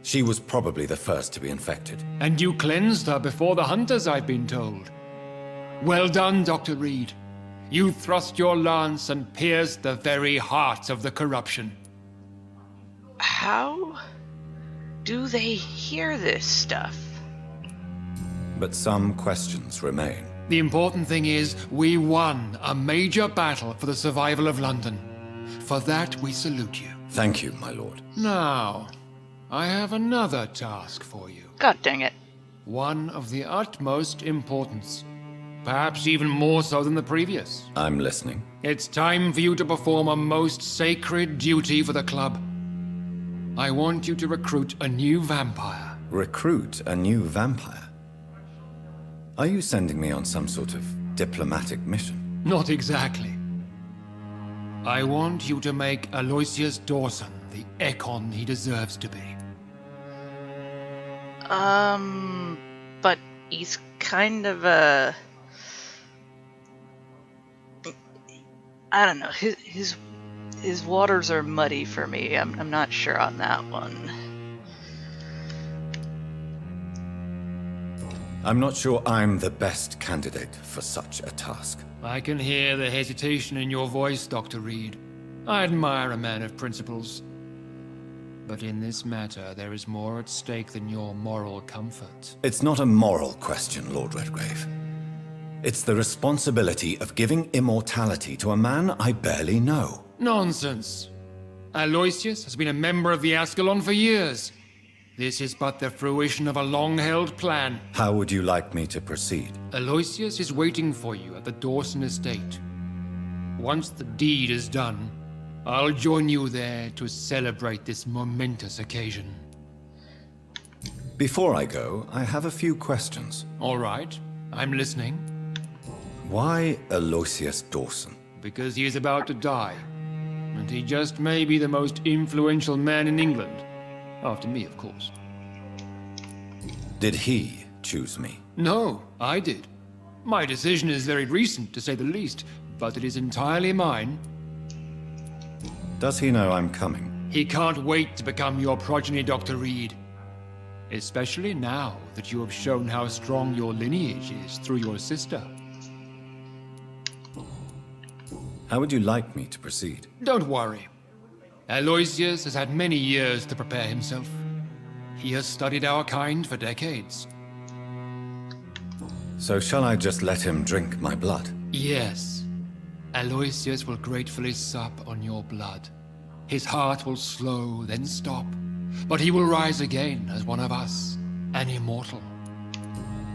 E: She was probably the first to be infected.
G: And you cleansed her before the hunters, I've been told. Well done, Dr. Reid. You thrust your lance and pierced the very heart of the corruption.
A: How do they hear this stuff?
E: But some questions remain.
G: The important thing is, we won a major battle for the survival of London. For that, we salute you.
E: Thank you, my lord.
G: Now, I have another task for you.
A: God dang it.
G: One of the utmost importance. Perhaps even more so than the previous.
E: I'm listening.
G: It's time for you to perform a most sacred duty for the club. I want you to recruit a new vampire.
E: Recruit a new vampire? Are you sending me on some sort of diplomatic mission?
G: Not exactly. I want you to make Aloysius Dawson the Ekon he deserves to be.
A: But he's kind of a... I don't know, his waters are muddy for me. I'm not sure on that one.
E: I'm not sure I'm the best candidate for such a task.
G: I can hear the hesitation in your voice, Dr. Reid. I admire a man of principles. But in this matter, there is more at stake than your moral comfort.
E: It's not a moral question, Lord Redgrave. It's the responsibility of giving immortality to a man I barely know.
G: Nonsense. Aloysius has been a member of the Ascalon for years. This is but the fruition of a long-held plan.
E: How would you like me to proceed?
G: Aloysius is waiting for you at the Dawson estate. Once the deed is done, I'll join you there to celebrate this momentous occasion.
E: Before I go, I have a few questions.
G: All right, I'm listening.
E: Why Aloysius Dawson?
G: Because he is about to die. And he just may be the most influential man in England. After me, of course.
E: Did he choose me?
G: No, I did. My decision is very recent, to say the least, but it is entirely mine.
E: Does he know I'm coming?
G: He can't wait to become your progeny, Dr. Reid. Especially now that you have shown how strong your lineage is through your sister.
E: How would you like me to proceed?
G: Don't worry. Aloysius has had many years to prepare himself. He has studied our kind for decades.
E: So shall I just let him drink my blood?
G: Yes. Aloysius will gratefully sup on your blood. His heart will slow, then stop. But he will rise again as one of us, an immortal.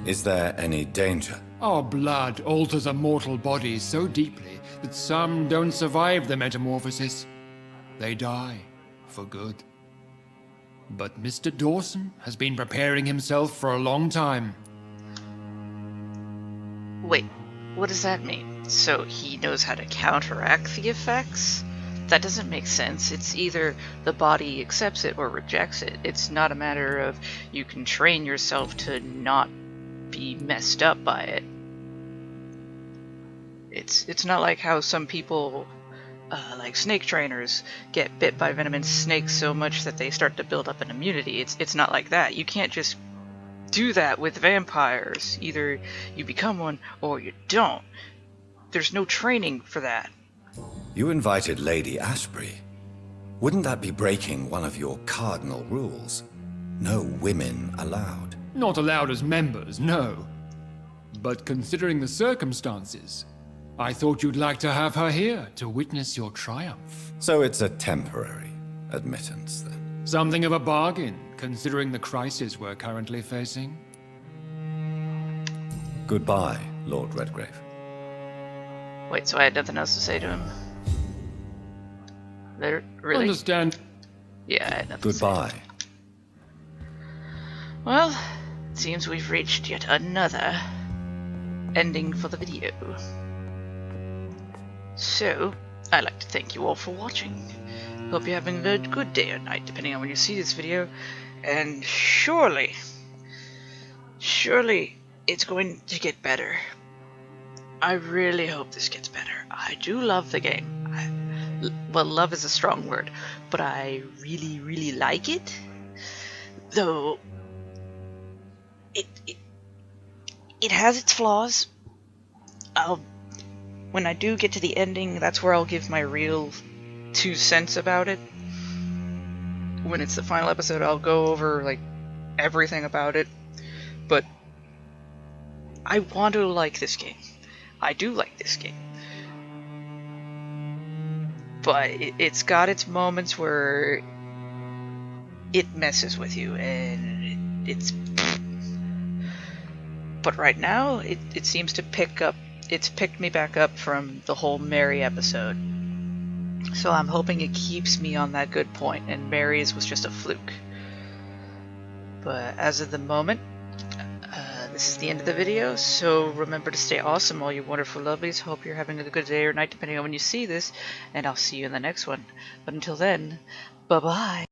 E: Is there any danger?
G: Our blood alters a mortal body so deeply that some don't survive the metamorphosis. They die for good. But Mr. Dawson has been preparing himself for a long time.
A: Wait, what does that mean? So he knows how to counteract the effects? That doesn't make sense. It's either the body accepts it or rejects it. It's not a matter of you can train yourself to not be messed up by it. It's not like how some people, like snake trainers, get bit by venomous snakes so much that they start to build up an immunity. It's not like that. You can't just do that with vampires. Either you become one or you don't. There's no training for that.
E: You invited Lady Ashbury. Wouldn't that be breaking one of your cardinal rules? No women allowed.
G: Not allowed as members, no. But considering the circumstances, I thought you'd like to have her here to witness your triumph.
E: So it's a temporary admittance, then?
G: Something of a bargain, considering the crisis we're currently facing.
E: Goodbye, Lord Redgrave.
A: Wait, so I had nothing else to say to him? Really?
G: Understand.
A: Yeah, I had nothing
E: Goodbye.
A: to say. Well, it seems we've reached yet another ending for the video. So, I'd like to thank you all for watching. Hope you're having a good day or night, depending on when you see this video. And surely it's going to get better. I really hope this gets better. I do love the game. Well, love is a strong word, but I really like it. Though it has its flaws. When I do get to the ending, that's where I'll give my real 2 cents about it. When it's the final episode, I'll go over like everything about it. But I want to like this game. I do like this game. But it's got its moments where it messes with you, and it's... But right now, it seems to pick up... It's picked me back up from the whole Mary episode. So I'm hoping it keeps me on that good point, and Mary's was just a fluke. But as of the moment, this is the end of the video, so remember to stay awesome, all you wonderful lovelies. Hope you're having a good day or night, depending on when you see this, and I'll see you in the next one. But until then, bye-bye.